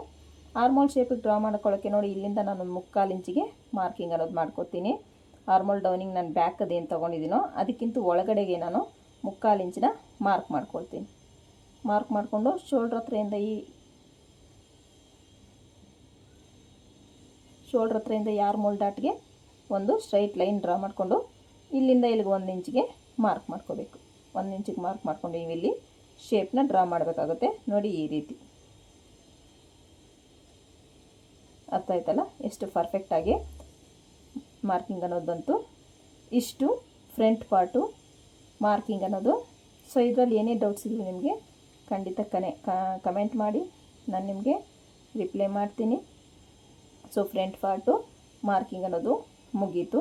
ಆರ್ಮೋಲ್ ಶೇಪಿಗೆ ಡ್ರಾ ಮಾಡ್ಕೊಳ್ಳೋಕ್ಕೆ ನೋಡಿ ಇಲ್ಲಿಂದ ನಾನು 3/4 ಇಂಚಿಗೆ ಮಾರ್ಕಿಂಗ್ ಅನ್ನೋದು ಮಾಡ್ಕೊತೀನಿ. ಆರ್ಮೋಲ್ ಡೌನಿಂಗ್ ನಾನು ಬ್ಯಾಕ್ ಅದೇನು ತೊಗೊಂಡಿದ್ದೀನೋ ಅದಕ್ಕಿಂತ ಒಳಗಡೆಗೆ ನಾನು 3/4 ಇಂಚಿನ ಮಾರ್ಕ್ ಮಾಡ್ಕೊಳ್ತೀನಿ. ಮಾರ್ಕ್ ಮಾಡಿಕೊಂಡು ಶೋಲ್ಡ್ರ್ ಹತ್ರದಿಂದ ಈ ಆರ್ಮೋಲ್ ಡಾಟ್ಗೆ ಒಂದು ಸ್ಟ್ರೈಟ್ ಲೈನ್ ಡ್ರಾ ಮಾಡಿಕೊಂಡು ಇಲ್ಲಿಂದ ಇಲ್ಲಿಗೆ 1 ಇಂಚಿಗೆ ಮಾರ್ಕ್ ಮಾಡ್ಕೋಬೇಕು. 1 ಇಂಚಿಗೆ ಮಾರ್ಕ್ ಮಾಡಿಕೊಂಡು ಇಲ್ಲಿ ಶೇಪ್ನ ಡ್ರಾ ಮಾಡಬೇಕಾಗುತ್ತೆ ನೋಡಿ ಈ ರೀತಿ. ಅರ್ಥ ಆಯ್ತಲ್ಲ ಎಷ್ಟು ಪರ್ಫೆಕ್ಟಾಗಿ ಮಾರ್ಕಿಂಗ್ ಅನ್ನೋದು ಬಂತು. ಇಷ್ಟು ಫ್ರಂಟ್ ಪಾರ್ಟು ಮಾರ್ಕಿಂಗ್ ಅನ್ನೋದು. ಸೊ ಇದರಲ್ಲಿ ಏನೇ ಡೌಟ್ಸ್ ಇದ್ದರೂ ನಿಮಗೆ ಖಂಡಿತ ಕಮೆಂಟ್ ಮಾಡಿ, ನಾನು ನಿಮಗೆ ರಿಪ್ಲೈ ಮಾಡ್ತೀನಿ. ಸೊ ಫ್ರಂಟ್ ಪಾರ್ಟು ಮಾರ್ಕಿಂಗ್ ಅನ್ನೋದು ಮುಗೀತು.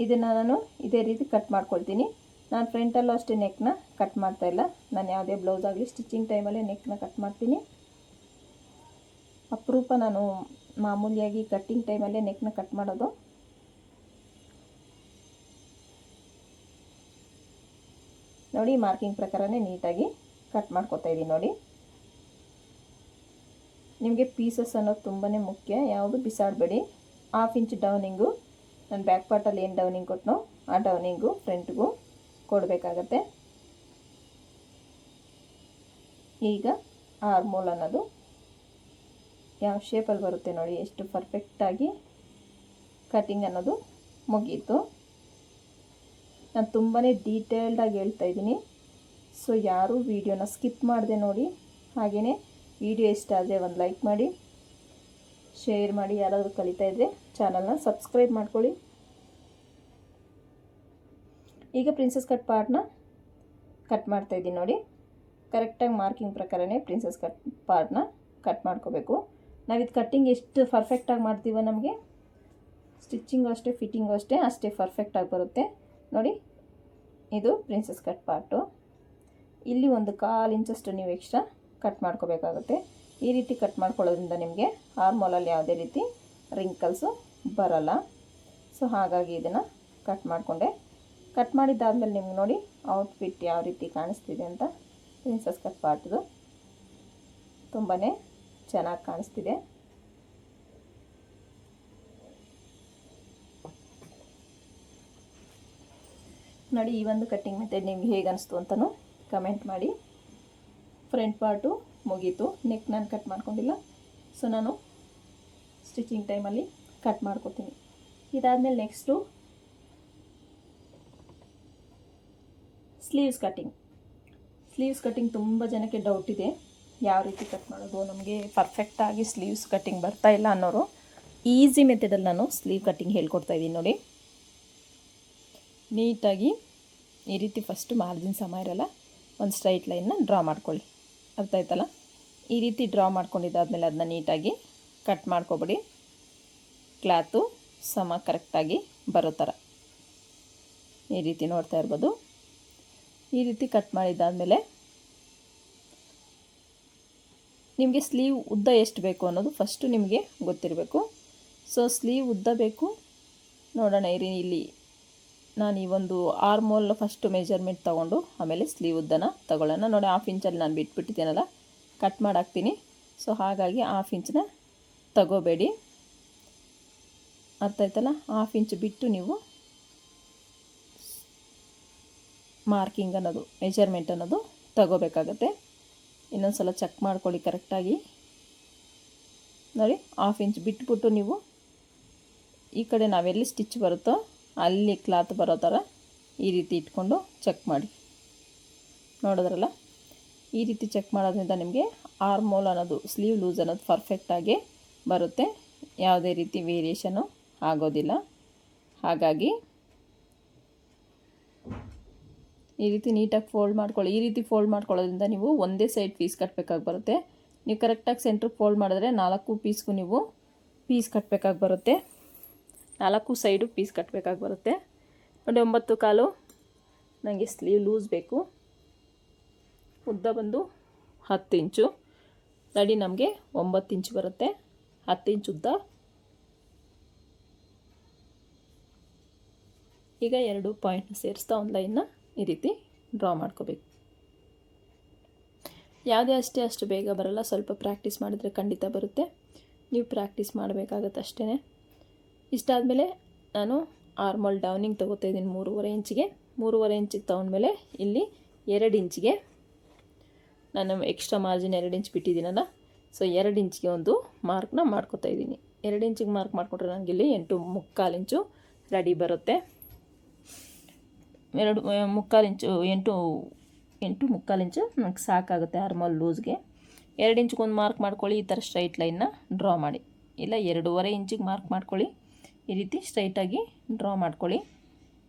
ಇದನ್ನು ನಾನು ಇದೇ ರೀತಿ ಕಟ್ ಮಾಡ್ಕೊಳ್ತೀನಿ. ನಾನು ಫ್ರಂಟಲ್ಲೂ ಅಷ್ಟೇ ನೆಕ್ನ ಕಟ್ ಮಾಡ್ತಾಯಿಲ್ಲ. ನಾನು ಯಾವುದೇ ಬ್ಲೌಸ್ ಆಗಲಿ ಸ್ಟಿಚಿಂಗ್ ಟೈಮಲ್ಲೇ ನೆಕ್ನ ಕಟ್ ಮಾಡ್ತೀನಿ. ಅಪರೂಪ ನಾನು ಮಾಮೂಲಿಯಾಗಿ ಕಟ್ಟಿಂಗ್ ಟೈಮಲ್ಲೇ ನೆಕ್ನ ಕಟ್ ಮಾಡೋದು. ನೋಡಿ ಮಾರ್ಕಿಂಗ್ ಪ್ರಕಾರನೇ ನೀಟಾಗಿ ಕಟ್ ಮಾಡ್ಕೊತಾ ಇದ್ದೀನಿ ನೋಡಿ. ನಿಮಗೆ ಪೀಸಸ್ ಅನ್ನೋದು ತುಂಬಾ ಮುಖ್ಯ, ಯಾವುದು ಬಿಸಾಡಬೇಡಿ. 1/2 ಇಂಚ್ ಡೌನಿಂಗು ನಾನು ಬ್ಯಾಕ್ ಪಾರ್ಟಲ್ಲಿ ಏನು ಡೌನಿಂಗ್ ಕೊಟ್ಟನೋ ಆ ಡೌನಿಂಗು ಫ್ರಂಟ್ಗೂ ಕೊಡಬೇಕಾಗತ್ತೆ. ಈಗ ಆರ್ಮೋಲ್ ಅನ್ನೋದು ಯಾವ ಶೇಪಲ್ಲಿ ಬರುತ್ತೆ ನೋಡಿ, ಎಷ್ಟು ಪರ್ಫೆಕ್ಟಾಗಿ ಕಟಿಂಗ್ ಅನ್ನೋದು ಮುಗೀತು. ನಾನು ತುಂಬಾ ಡೀಟೇಲ್ಡಾಗಿ ಹೇಳ್ತಾ ಇದ್ದೀನಿ. ಸೊ ಯಾರೂ ವಿಡಿಯೋನ ಸ್ಕಿಪ್ ಮಾಡದೆ ನೋಡಿ. ಹಾಗೆಯೇ ವಿಡಿಯೋ ಇಷ್ಟ ಆದರೆ ಒಂದು ಲೈಕ್ ಮಾಡಿ, ಶೇರ್ ಮಾಡಿ. ಯಾರಾದರೂ ಕಲಿತಾ ಇದ್ದರೆ ಚಾನಲ್ನ ಸಬ್ಸ್ಕ್ರೈಬ್ ಮಾಡ್ಕೊಳ್ಳಿ. ಈಗ ಪ್ರಿನ್ಸಸ್ ಕಟ್ ಪಾರ್ಟ್ನ ಕಟ್ ಮಾಡ್ತಾಯಿದ್ದೀನಿ ನೋಡಿ. ಕರೆಕ್ಟಾಗಿ ಮಾರ್ಕಿಂಗ್ ಪ್ರಕಾರನೇ ಪ್ರಿನ್ಸಸ್ ಕಟ್ ಪಾರ್ಟ್ನ ಕಟ್ ಮಾಡ್ಕೋಬೇಕು. ನಾವಿದು ಕಟ್ಟಿಂಗ್ ಎಷ್ಟು ಪರ್ಫೆಕ್ಟಾಗಿ ಮಾಡ್ತೀವೋ ನಮಗೆ ಸ್ಟಿಚ್ಚಿಂಗು ಅಷ್ಟೇ, ಫಿಟ್ಟಿಂಗು ಅಷ್ಟೇ ಪರ್ಫೆಕ್ಟಾಗಿ ಬರುತ್ತೆ ನೋಡಿ. ಇದು ಪ್ರಿನ್ಸಸ್ ಕಟ್ ಪಾರ್ಟು. ಇಲ್ಲಿ ಒಂದು 1/4 ಇಂಚಷ್ಟು ನೀವು ಎಕ್ಸ್ಟ್ರಾ ಕಟ್ ಮಾಡ್ಕೋಬೇಕಾಗುತ್ತೆ. ಈ ರೀತಿ ಕಟ್ ಮಾಡ್ಕೊಳ್ಳೋದ್ರಿಂದ ನಿಮಗೆ ಆರ್ಮೋಲಲ್ಲಿ ಯಾವುದೇ ರೀತಿ ರಿಂಕಲ್ಸು ಬರಲ್ಲ. ಸೊ ಹಾಗಾಗಿ ಇದನ್ನು ಕಟ್ ಮಾಡಿಕೊಂಡೆ. ಕಟ್ ಮಾಡಿದ್ದಾದಮೇಲೆ ನಿಮ್ಗೆ ನೋಡಿ ಔಟ್ಫಿಟ್ ಯಾವ ರೀತಿ ಕಾಣಿಸ್ತಿದೆ ಅಂತ. ಪ್ರಿನ್ಸಸ್ ಕಟ್ ಪಾರ್ಟ್ದು ತುಂಬಾ ಚೆನ್ನಾಗಿ ಕಾಣಿಸ್ತಿದೆ. ನೋಡಿ, ಈ ಒಂದು ಕಟ್ಟಿಂಗ್ ಮೆಥಡ್ ನಿಮ್ಗೆ ಹೇಗೆ ಅನಿಸ್ತು ಅಂತಲೂ ಕಮೆಂಟ್ ಮಾಡಿ. ಫ್ರಂಟ್ ಪಾರ್ಟು ಮುಗೀತು. ನೆಕ್ ನಾನು ಕಟ್ ಮಾಡ್ಕೊಂಡಿಲ್ಲ, ಸೊ ನಾನು ಸ್ಟಿಚಿಂಗ್ ಟೈಮಲ್ಲಿ ಕಟ್ ಮಾಡ್ಕೊತೀನಿ. ಇದಾದಮೇಲೆ ನೆಕ್ಸ್ಟು ಸ್ಲೀವ್ಸ್ ಕಟ್ಟಿಂಗ್ ತುಂಬ ಜನಕ್ಕೆ ಡೌಟ್ ಇದೆ. ಯಾವ ರೀತಿ ಕಟ್ ಮಾಡೋದು, ನಮಗೆ ಪರ್ಫೆಕ್ಟಾಗಿ ಸ್ಲೀವ್ಸ್ ಕಟ್ಟಿಂಗ್ ಬರ್ತಾ ಇಲ್ಲ ಅನ್ನೋರು ಈಸಿ ಮೆಥಡಲ್ಲಿ ನಾನು ಸ್ಲೀವ್ ಕಟ್ಟಿಂಗ್ ಹೇಳ್ಕೊಡ್ತಾ ಇದ್ದೀನಿ ನೋಡಿ. ನೀಟಾಗಿ ಈ ರೀತಿ ಫಸ್ಟು ಮಾರ್ಜಿನ್ ಸಮ ಇರಲ್ಲ, ಒಂದು ಸ್ಟ್ರೈಟ್ ಲೈನ್ನ ಡ್ರಾ ಮಾಡ್ಕೊಳ್ಳಿ. ಅರ್ಥ ಆಯ್ತಲ್ಲ? ಈ ರೀತಿ ಡ್ರಾ ಮಾಡ್ಕೊಂಡಿದ್ದಾದಮೇಲೆ ಅದನ್ನ ನೀಟಾಗಿ ಕಟ್ ಮಾಡ್ಕೊಬಿಡಿ. ಕ್ಲಾತು ಸಮ ಕರೆಕ್ಟಾಗಿ ಬರೋ ಥರ ಈ ರೀತಿ ನೋಡ್ತಾ ಇರ್ಬೋದು. ಈ ರೀತಿ ಕಟ್ ಮಾಡಿದ್ದಾದಮೇಲೆ ನಿಮಗೆ ಸ್ಲೀವ್ ಉದ್ದ ಎಷ್ಟು ಬೇಕು ಅನ್ನೋದು ಫಸ್ಟು ನಿಮಗೆ ಗೊತ್ತಿರಬೇಕು. ಸೊ ಸ್ಲೀವ್ ಉದ್ದ ಬೇಕು ನೋಡೋಣ ಇಲ್ಲಿ ನಾನು ಈ ಒಂದು ಆರ್ಮೋಲ್ ಫಸ್ಟು ಮೆಜರ್ಮೆಂಟ್ ತೊಗೊಂಡು ಆಮೇಲೆ ಸ್ಲೀವ್ ಉದ್ದನ ತೊಗೊಳ್ಳೋಣ. ನೋಡಿ, 1/2 ಇಂಚಲ್ಲಿ ನಾನು ಬಿಟ್ಬಿಟ್ಟಿದ್ದೀನಲ್ಲ, ಕಟ್ ಮಾಡಾಕ್ತೀನಿ. ಸೊ ಹಾಗಾಗಿ 1/2 ಇಂಚನ್ನ ತಗೋಬೇಡಿ. ಅರ್ಥ ಆಯ್ತಲ್ಲ? 1/2 ಇಂಚ್ ಬಿಟ್ಟು ನೀವು ಮಾರ್ಕಿಂಗ್ ಅನ್ನೋದು, ಮೆಜರ್ಮೆಂಟ್ ಅನ್ನೋದು ತಗೋಬೇಕಾಗತ್ತೆ. ಇನ್ನೊಂದು ಸಲ ಚೆಕ್ ಮಾಡ್ಕೊಳ್ಳಿ ಕರೆಕ್ಟಾಗಿ. ನೋಡಿ, 1/2 ಇಂಚ್ ಬಿಟ್ಬಿಟ್ಟು ನೀವು ಈ ಕಡೆ ನಾವೆಲ್ಲಿ ಸ್ಟಿಚ್ ಬರುತ್ತೋ ಅಲ್ಲಿ ಕ್ಲಾತ್ ಬರೋ ಥರ ಈ ರೀತಿ ಇಟ್ಕೊಂಡು ಚೆಕ್ ಮಾಡಿ. ನೋಡಿದ್ರಲ್ಲ, ಈ ರೀತಿ ಚೆಕ್ ಮಾಡೋದ್ರಿಂದ ನಿಮಗೆ ಆರ್ಮೋಲ್ ಅನ್ನೋದು, ಸ್ಲೀವ್ ಲೂಸ್ ಅನ್ನೋದು ಪರ್ಫೆಕ್ಟಾಗಿ ಬರುತ್ತೆ. ಯಾವುದೇ ರೀತಿ ವೇರಿಯೇಷನು ಆಗೋದಿಲ್ಲ. ಹಾಗಾಗಿ ಈ ರೀತಿ ನೀಟಾಗಿ ಫೋಲ್ಡ್ ಮಾಡ್ಕೊಳ್ಳಿ. ಈ ರೀತಿ ಫೋಲ್ಡ್ ಮಾಡ್ಕೊಳ್ಳೋದ್ರಿಂದ ನೀವು ಒಂದೇ ಸೈಡ್ ಪೀಸ್ ಕಟ್ಟಬೇಕಾಗಿ ಬರುತ್ತೆ. ನೀವು ಕರೆಕ್ಟಾಗಿ ಸೆಂಟ್ರಿಗೆ ಫೋಲ್ಡ್ ಮಾಡಿದ್ರೆ 4 ಪೀಸ್ಗೂ ನೀವು ಪೀಸ್ ಕಟ್ಟಬೇಕಾಗಿ ಬರುತ್ತೆ. 4 ಸೈಡು ಪೀಸ್ ಕಟ್ಟಬೇಕಾಗಿ ಬರುತ್ತೆ. ನೋಡಿ, 9.25 ನನಗೆ ಸ್ಲೀವ್ ಲೂಸ್ ಬೇಕು. ಉದ್ದ ಬಂದು 10 ಇಂಚು. ನಡಿ ನಮಗೆ 9 ಇಂಚು ಬರುತ್ತೆ. 10 ಇಂಚು ಉದ್ದ. ಈಗ 2 ಪಾಯಿಂಟ್ನ ಸೇರಿಸ್ತಾ ಒಂದು ಲೈನ್ನ ಈ ರೀತಿ ಡ್ರಾ ಮಾಡ್ಕೋಬೇಕು. ಯಾವುದೇ ಅಷ್ಟು ಬೇಗ ಬರಲ್ಲ. ಸ್ವಲ್ಪ ಪ್ರಾಕ್ಟೀಸ್ ಮಾಡಿದರೆ ಖಂಡಿತ ಬರುತ್ತೆ. ನೀವು ಪ್ರಾಕ್ಟೀಸ್ ಮಾಡಬೇಕಾಗತ್ತೆ ಅಷ್ಟೇ. ಇಷ್ಟಾದಮೇಲೆ ನಾನು ಆರ್ಮೋಲ್ ಡೌನಿಂಗ್ ತೊಗೋತಾ ಇದ್ದೀನಿ 3.5 ಇಂಚಿಗೆ. 3.5 ಇಂಚಿಗೆ ತೊಗೊಂಡ್ಮೇಲೆ ಇಲ್ಲಿ 2 ಇಂಚಿಗೆ ನಾನು ಎಕ್ಸ್ಟ್ರಾ ಮಾರ್ಜಿನ್ 2 ಇಂಚ್ ಬಿಟ್ಟಿದ್ದೀನಲ್ಲ, ಸೊ 2 ಇಂಚಿಗೆ ಒಂದು ಮಾರ್ಕ್ನ ಮಾಡ್ಕೋತಾ ಇದ್ದೀನಿ. 2 ಇಂಚಿಗೆ ಮಾರ್ಕ್ ಮಾಡಿಕೊಂಡ್ರೆ ನನಗಿಲ್ಲಿ 8.25 ಇಂಚು ರೆಡಿ ಬರುತ್ತೆ. 2.25 ಇಂಚು 8.25 ಇಂಚು ನನಗೆ ಸಾಕಾಗುತ್ತೆ ಆರ್ಮೋಲ್ ಲೂಸ್ಗೆ. 2 ಇಂಚಿಗೆ ಒಂದು ಮಾರ್ಕ್ ಮಾಡ್ಕೊಳ್ಳಿ. ಈ ಥರ ಸ್ಟ್ರೈಟ್ ಲೈನ್ನ ಡ್ರಾ ಮಾಡಿ. ಇಲ್ಲ 2.5 ಇಂಚಿಗೆ ಮಾರ್ಕ್ ಮಾಡ್ಕೊಳ್ಳಿ. ಈ ರೀತಿ ಸ್ಟ್ರೈಟಾಗಿ ಡ್ರಾ ಮಾಡ್ಕೊಳ್ಳಿ.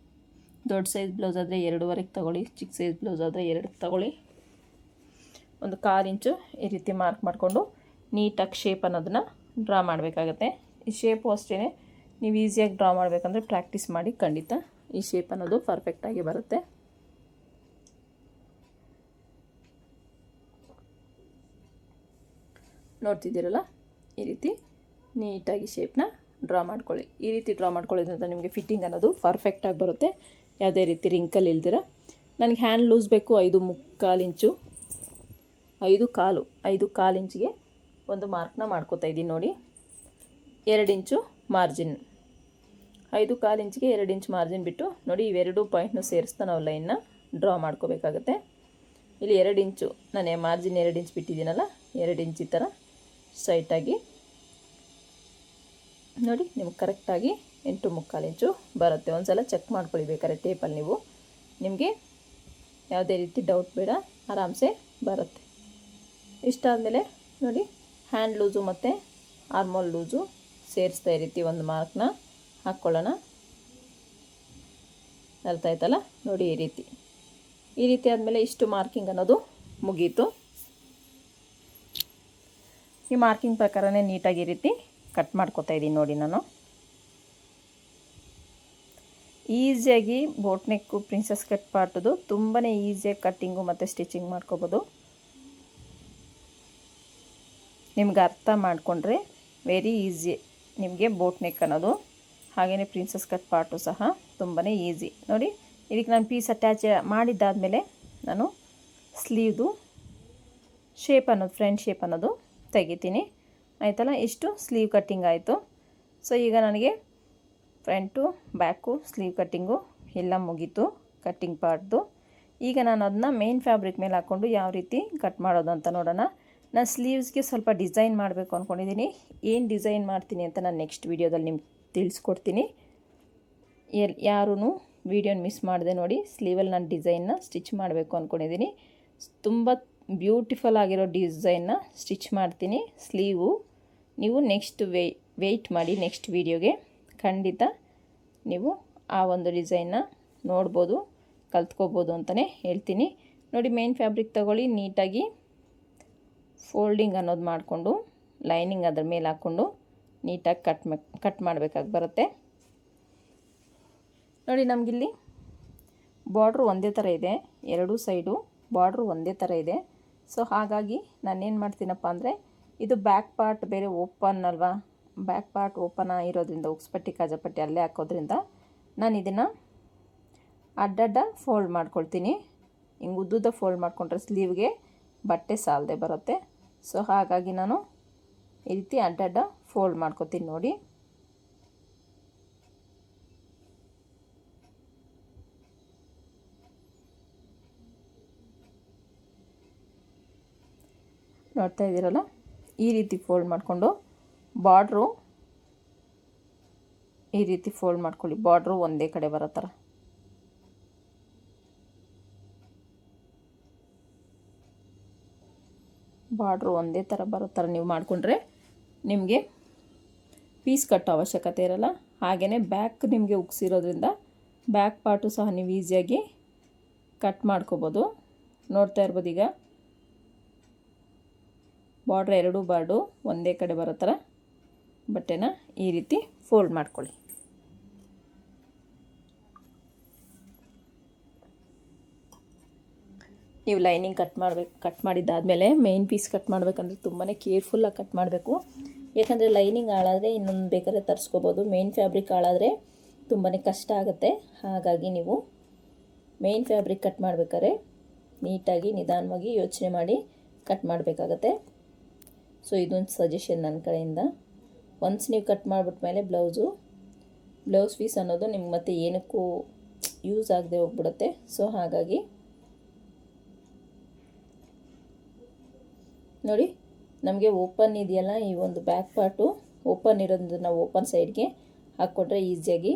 ದೊಡ್ಡ ಸೈಜ್ ಬ್ಲೌಸ್ ಆದರೆ 2.5ಗೆ ತೊಗೊಳ್ಳಿ, ಚಿಕ್ಕ ಸೈಜ್ ಬ್ಲೌಸ್ ಆದರೆ 2ಕ್ಕೆ ತೊಗೊಳ್ಳಿ. ಒಂದು 1/4 ಇಂಚು ಈ ರೀತಿ ಮಾರ್ಕ್ ಮಾಡಿಕೊಂಡು ನೀಟಾಗಿ ಶೇಪ್ ಅನ್ನೋದನ್ನು ಡ್ರಾ ಮಾಡಬೇಕಾಗತ್ತೆ. ಈ ಶೇಪು ಅಷ್ಟೇ ನೀವು ಈಸಿಯಾಗಿ ಡ್ರಾ ಮಾಡಬೇಕಂದ್ರೆ ಪ್ರಾಕ್ಟೀಸ್ ಮಾಡಿ. ಖಂಡಿತ ಈ ಶೇಪ್ ಅನ್ನೋದು ಪರ್ಫೆಕ್ಟಾಗಿ ಬರುತ್ತೆ. ನೋಡ್ತಿದ್ದೀರಲ್ಲ, ಈ ರೀತಿ ನೀಟಾಗಿ ಶೇಪ್ನ ಡ್ರಾ ಮಾಡ್ಕೊಳ್ಳಿ. ಈ ರೀತಿ ಡ್ರಾ ಮಾಡ್ಕೊಳ್ಳೋದ್ರಿಂದ ನಿಮಗೆ ಫಿಟ್ಟಿಂಗ್ ಅನ್ನೋದು ಪರ್ಫೆಕ್ಟಾಗಿ ಬರುತ್ತೆ. ಯಾವುದೇ ರೀತಿ ರಿಂಕಲ್ ಇಲ್ದಿರ. ನನಗೆ ಹ್ಯಾಂಡ್ ಲೂಸ್ ಬೇಕು 5.25 ಇಂಚು. 5.25 ಇಂಚಿಗೆ ಒಂದು ಮಾರ್ಕ್ನ ಮಾಡ್ಕೋತಾ ಇದ್ದೀನಿ ನೋಡಿ. 2 ಇಂಚು ಮಾರ್ಜಿನ್, 5.25 ಇಂಚಿಗೆ 2 ಇಂಚ್ ಮಾರ್ಜಿನ್ ಬಿಟ್ಟು ನೋಡಿ, ಇವೆರಡು ಪಾಯಿಂಟ್ನ ಸೇರಿಸ್ತಾ ನಾವು ಲೈನ್ನ ಡ್ರಾ ಮಾಡ್ಕೋಬೇಕಾಗತ್ತೆ. ಇಲ್ಲಿ 2 ಇಂಚು ನಾನು ಮಾರ್ಜಿನ್ 2 ಇಂಚ್ ಬಿಟ್ಟಿದ್ದೀನಲ್ಲ, 2 ಇಂಚ್ ಈ ಥರ ಸ್ಟ್ರೈಟಾಗಿ ನೋಡಿ ನಿಮ್ಗೆ ಕರೆಕ್ಟಾಗಿ 8 ಮುಕ್ಕಾಲು ಇಂಚು ಬರುತ್ತೆ. ಒಂದು ಸಲ ಚೆಕ್ ಮಾಡ್ಕೊಳ್ಳಿ ಬೇಕಾದ್ರೆ ಟೇಪಲ್ಲಿ ನೀವು. ನಿಮಗೆ ಯಾವುದೇ ರೀತಿ ಡೌಟ್ ಬೇಡ, ಆರಾಮ್ಸೆ ಬರುತ್ತೆ. ಇಷ್ಟಾದಮೇಲೆ ನೋಡಿ ಹ್ಯಾಂಡ್ ಲೂಸು ಮತ್ತು ಆರ್ಮೋಲ್ ಲೂಸು ಸೇರಿಸ್ತಾ ಈ ರೀತಿ ಒಂದು ಮಾರ್ಕ್ನ ಹಾಕ್ಕೊಳ್ಳೋಣ. ಅರ್ಥ ಆಯ್ತಲ್ಲ ನೋಡಿ. ಈ ರೀತಿ ಆದಮೇಲೆ ಇಷ್ಟು ಮಾರ್ಕಿಂಗ್ ಅನ್ನೋದು ಮುಗೀತು. ಈ ಮಾರ್ಕಿಂಗ್ ಪ್ರಕಾರನೇ ನೀಟಾಗಿ ಈ ರೀತಿ ಕಟ್ ಮಾಡ್ಕೊತಾ ಇದ್ದೀನಿ ನೋಡಿ. ನಾನು ಈಸಿಯಾಗಿ ಬೋಟ್ ನೆಕ್ಕು ಪ್ರಿನ್ಸಸ್ ಕಟ್ ಪಾರ್ಟದು ತುಂಬಾ ಈಸಿಯಾಗಿ ಕಟ್ಟಿಂಗು ಮತ್ತು ಸ್ಟಿಚಿಂಗ್ ಮಾಡ್ಕೋಬೋದು. ನಿಮ್ಗೆ ಅರ್ಥ ಮಾಡಿಕೊಂಡ್ರೆ ವೆರಿ ಈಸಿ ನಿಮಗೆ ಬೋಟ್ ನೆಕ್ ಅನ್ನೋದು. ಹಾಗೆಯೇ ಪ್ರಿನ್ಸಸ್ ಕಟ್ ಪಾರ್ಟು ಸಹ ತುಂಬಾ ಈಸಿ ನೋಡಿ. ಇದಕ್ಕೆ ನಾನು ಪೀಸ್ ಅಟ್ಯಾಚ್ ಮಾಡಿದ್ದಾದಮೇಲೆ ನಾನು ಸ್ಲೀವ್ದು ಶೇಪ್ ಅನ್ನೋದು ಫ್ರಂಟ್ ಶೇಪ್ ಅನ್ನೋದು ತೆಗಿತೀನಿ. ಆಯಿತಲ್ಲ, ಇಷ್ಟು ಸ್ಲೀವ್ ಕಟ್ಟಿಂಗ್ ಆಯಿತು. ಸೊ ಈಗ ನನಗೆ ಫ್ರಂಟು ಬ್ಯಾಕು ಸ್ಲೀವ್ ಕಟ್ಟಿಂಗು ಎಲ್ಲ ಮುಗೀತು ಕಟ್ಟಿಂಗ್ ಪಾರ್ಟ್ದು. ಈಗ ನಾನು ಅದನ್ನ ಮೇನ್ ಫ್ಯಾಬ್ರಿಕ್ ಮೇಲೆ ಹಾಕ್ಕೊಂಡು ಯಾವ ರೀತಿ ಕಟ್ ಮಾಡೋದು ಅಂತ ನೋಡೋಣ. ನಾನು ಸ್ಲೀವ್ಸ್ಗೆ ಸ್ವಲ್ಪ ಡಿಸೈನ್ ಮಾಡಬೇಕು ಅಂದ್ಕೊಂಡಿದ್ದೀನಿ. ಏನು ಡಿಸೈನ್ ಮಾಡ್ತೀನಿ ಅಂತ ನಾನು ನೆಕ್ಸ್ಟ್ ವೀಡಿಯೋದಲ್ಲಿ ನಿಮ್ಗೆ ತಿಳಿಸ್ಕೊಡ್ತೀನಿ. ಯಾರೂ ವೀಡಿಯೋನ ಮಿಸ್ ಮಾಡಿದೆ ನೋಡಿ. ಸ್ಲೀವಲ್ಲಿ ನಾನು ಡಿಸೈನ್ನ ಸ್ಟಿಚ್ ಮಾಡಬೇಕು ಅಂದ್ಕೊಂಡಿದ್ದೀನಿ. ತುಂಬ ಬ್ಯೂಟಿಫುಲ್ ಆಗಿರೋ ಡಿಸೈನ್ನ ಸ್ಟಿಚ್ ಮಾಡ್ತೀನಿ ಸ್ಲೀವು. ನೀವು ನೆಕ್ಸ್ಟ್ ವೆಯ್ಟ್ ಮಾಡಿ, ನೆಕ್ಸ್ಟ್ ವೀಡಿಯೋಗೆ ಖಂಡಿತ ನೀವು ಆ ಒಂದು ಡಿಸೈನ್ನ ನೋಡ್ಬೋದು, ಕಲ್ತ್ಕೋಬೋದು ಅಂತಲೇ ಹೇಳ್ತೀನಿ. ನೋಡಿ ಮೇನ್ ಫ್ಯಾಬ್ರಿಕ್ ತಗೊಳ್ಳಿ, ನೀಟಾಗಿ ಫೋಲ್ಡಿಂಗ್ ಅನ್ನೋದು ಮಾಡಿಕೊಂಡು ಲೈನಿಂಗ್ ಅದ್ರ ಮೇಲೆ ಹಾಕ್ಕೊಂಡು ನೀಟಾಗಿ ಕಟ್ ಮಾಡಬೇಕಾಗಿ ಬರುತ್ತೆ ನೋಡಿ. ನಮಗಿಲ್ಲಿ ಬಾರ್ಡ್ರು ಒಂದೇ ಥರ ಇದೆ, ಎರಡೂ ಸೈಡು ಬಾರ್ಡ್ರು ಒಂದೇ ಥರ ಇದೆ. ಸೊ ಹಾಗಾಗಿ ನಾನೇನು ಮಾಡ್ತೀನಪ್ಪ ಅಂದರೆ, ಇದು ಬ್ಯಾಕ್ ಪಾರ್ಟ್ ಬೇರೆ ಓಪನ್ ಅಲ್ವಾ, ಬ್ಯಾಕ್ ಪಾರ್ಟ್ ಓಪನ್ ಇರೋದ್ರಿಂದ ಉಕ್ಸ್ಪಟ್ಟಿ ಕಾಜಾಪಟ್ಟಿ ಅಲ್ಲೇ ಹಾಕೋದ್ರಿಂದ ನಾನು ಇದನ್ನು ಅಡ್ಡಡ್ಡ ಫೋಲ್ಡ್ ಮಾಡ್ಕೊಳ್ತೀನಿ. ಹಿಂಗೆ ಉದ್ದುದ ಫೋಲ್ಡ್ ಮಾಡಿಕೊಂಡ್ರೆ ಸ್ಲೀವ್ಗೆ ಬಟ್ಟೆ ಸಾಲದೆ ಬರುತ್ತೆ. ಸೊ ಹಾಗಾಗಿ ನಾನು ಈ ರೀತಿ ಅಡ್ಡಡ್ಡ ಫೋಲ್ಡ್ ಮಾಡ್ಕೊತೀನಿ ನೋಡಿ. ನೋಡ್ತಾ ಇದ್ದೀರಲ್ಲ, ಈ ರೀತಿ ಫೋಲ್ಡ್ ಮಾಡಿಕೊಂಡು ಬಾರ್ಡ್ರು ಈ ರೀತಿ ಫೋಲ್ಡ್ ಮಾಡ್ಕೊಳ್ಳಿ. ಬಾರ್ಡ್ರು ಒಂದೇ ಕಡೆ ಬರೋ ಥರ. ಬಾರ್ಡ್ರು ಒಂದೇ ಥರ ಬರೋ ಥರ ನೀವು ಮಾಡಿಕೊಂಡ್ರೆ ನಿಮಗೆ ಪೀಸ್ ಕಟ್ಟೋ ಅವಶ್ಯಕತೆ ಇರಲ್ಲ. ಹಾಗೆಯೇ ಬ್ಯಾಕ್ ನಿಮಗೆ ಉಕ್ಸಿರೋದ್ರಿಂದ ಬ್ಯಾಕ್ ಪಾರ್ಟು ಸಹ ನೀವು ಈಸಿಯಾಗಿ ಕಟ್ ಮಾಡ್ಕೋಬೋದು. ನೋಡ್ತಾ ಇರ್ಬೋದು, ಈಗ ಬಾರ್ಡ್ರ್ ಎರಡೂ ಬಾರ್ಡು ಒಂದೇ ಕಡೆ ಬರೋ ಥರ ಬಟ್ಟೆನ ಈ ರೀತಿ ಫೋಲ್ಡ್ ಮಾಡ್ಕೊಳ್ಳಿ. ನೀವು ಲೈನಿಂಗ್ ಕಟ್ ಮಾಡಿದ್ದಾದಮೇಲೆ ಮೇನ್ ಪೀಸ್ ಕಟ್ ಮಾಡಬೇಕಂದ್ರೆ ತುಂಬಾ ಕೇರ್ಫುಲ್ಲಾಗಿ ಕಟ್ ಮಾಡಬೇಕು. ಯಾಕಂದರೆ ಲೈನಿಂಗ್ ಹಾಳಾದರೆ ಇನ್ನೊಂದು ಬೇಕಾದ್ರೆ ತರಿಸ್ಕೋಬೋದು. ಮೇನ್ ಫ್ಯಾಬ್ರಿಕ್ ಹಾಳಾದರೆ ತುಂಬಾ ಕಷ್ಟ ಆಗುತ್ತೆ. ಹಾಗಾಗಿ ನೀವು ಮೇನ್ ಫ್ಯಾಬ್ರಿಕ್ ಕಟ್ ಮಾಡಬೇಕಾದ್ರೆ ನೀಟಾಗಿ ನಿಧಾನವಾಗಿ ಯೋಚನೆ ಮಾಡಿ ಕಟ್ ಮಾಡಬೇಕಾಗತ್ತೆ. ಸೊ ಇದೊಂದು ಸಜೆಷನ್ ನನ್ನ ಕಡೆಯಿಂದ. ಒನ್ಸ್ ನೀವು ಕಟ್ ಮಾಡಿಬಿಟ್ಮೇಲೆ ಬ್ಲೌಸ್ ಪೀಸ್ ಅನ್ನೋದು ನಿಮ್ಗೆ ಮತ್ತೆ ಏನಕ್ಕೂ ಯೂಸ್ ಆಗದೆ ಹೋಗ್ಬಿಡುತ್ತೆ. ಸೊ ಹಾಗಾಗಿ ನೋಡಿ, ನಮಗೆ ಓಪನ್ ಇದೆಯಲ್ಲ, ಈ ಒಂದು ಬ್ಯಾಕ್ ಪಾರ್ಟು ಓಪನ್ ಇರೋದ್ರಿಂದ ನಾವು ಓಪನ್ ಸೈಡ್ಗೆ ಹಾಕ್ಕೊಂಡ್ರೆ ಈಸಿಯಾಗಿ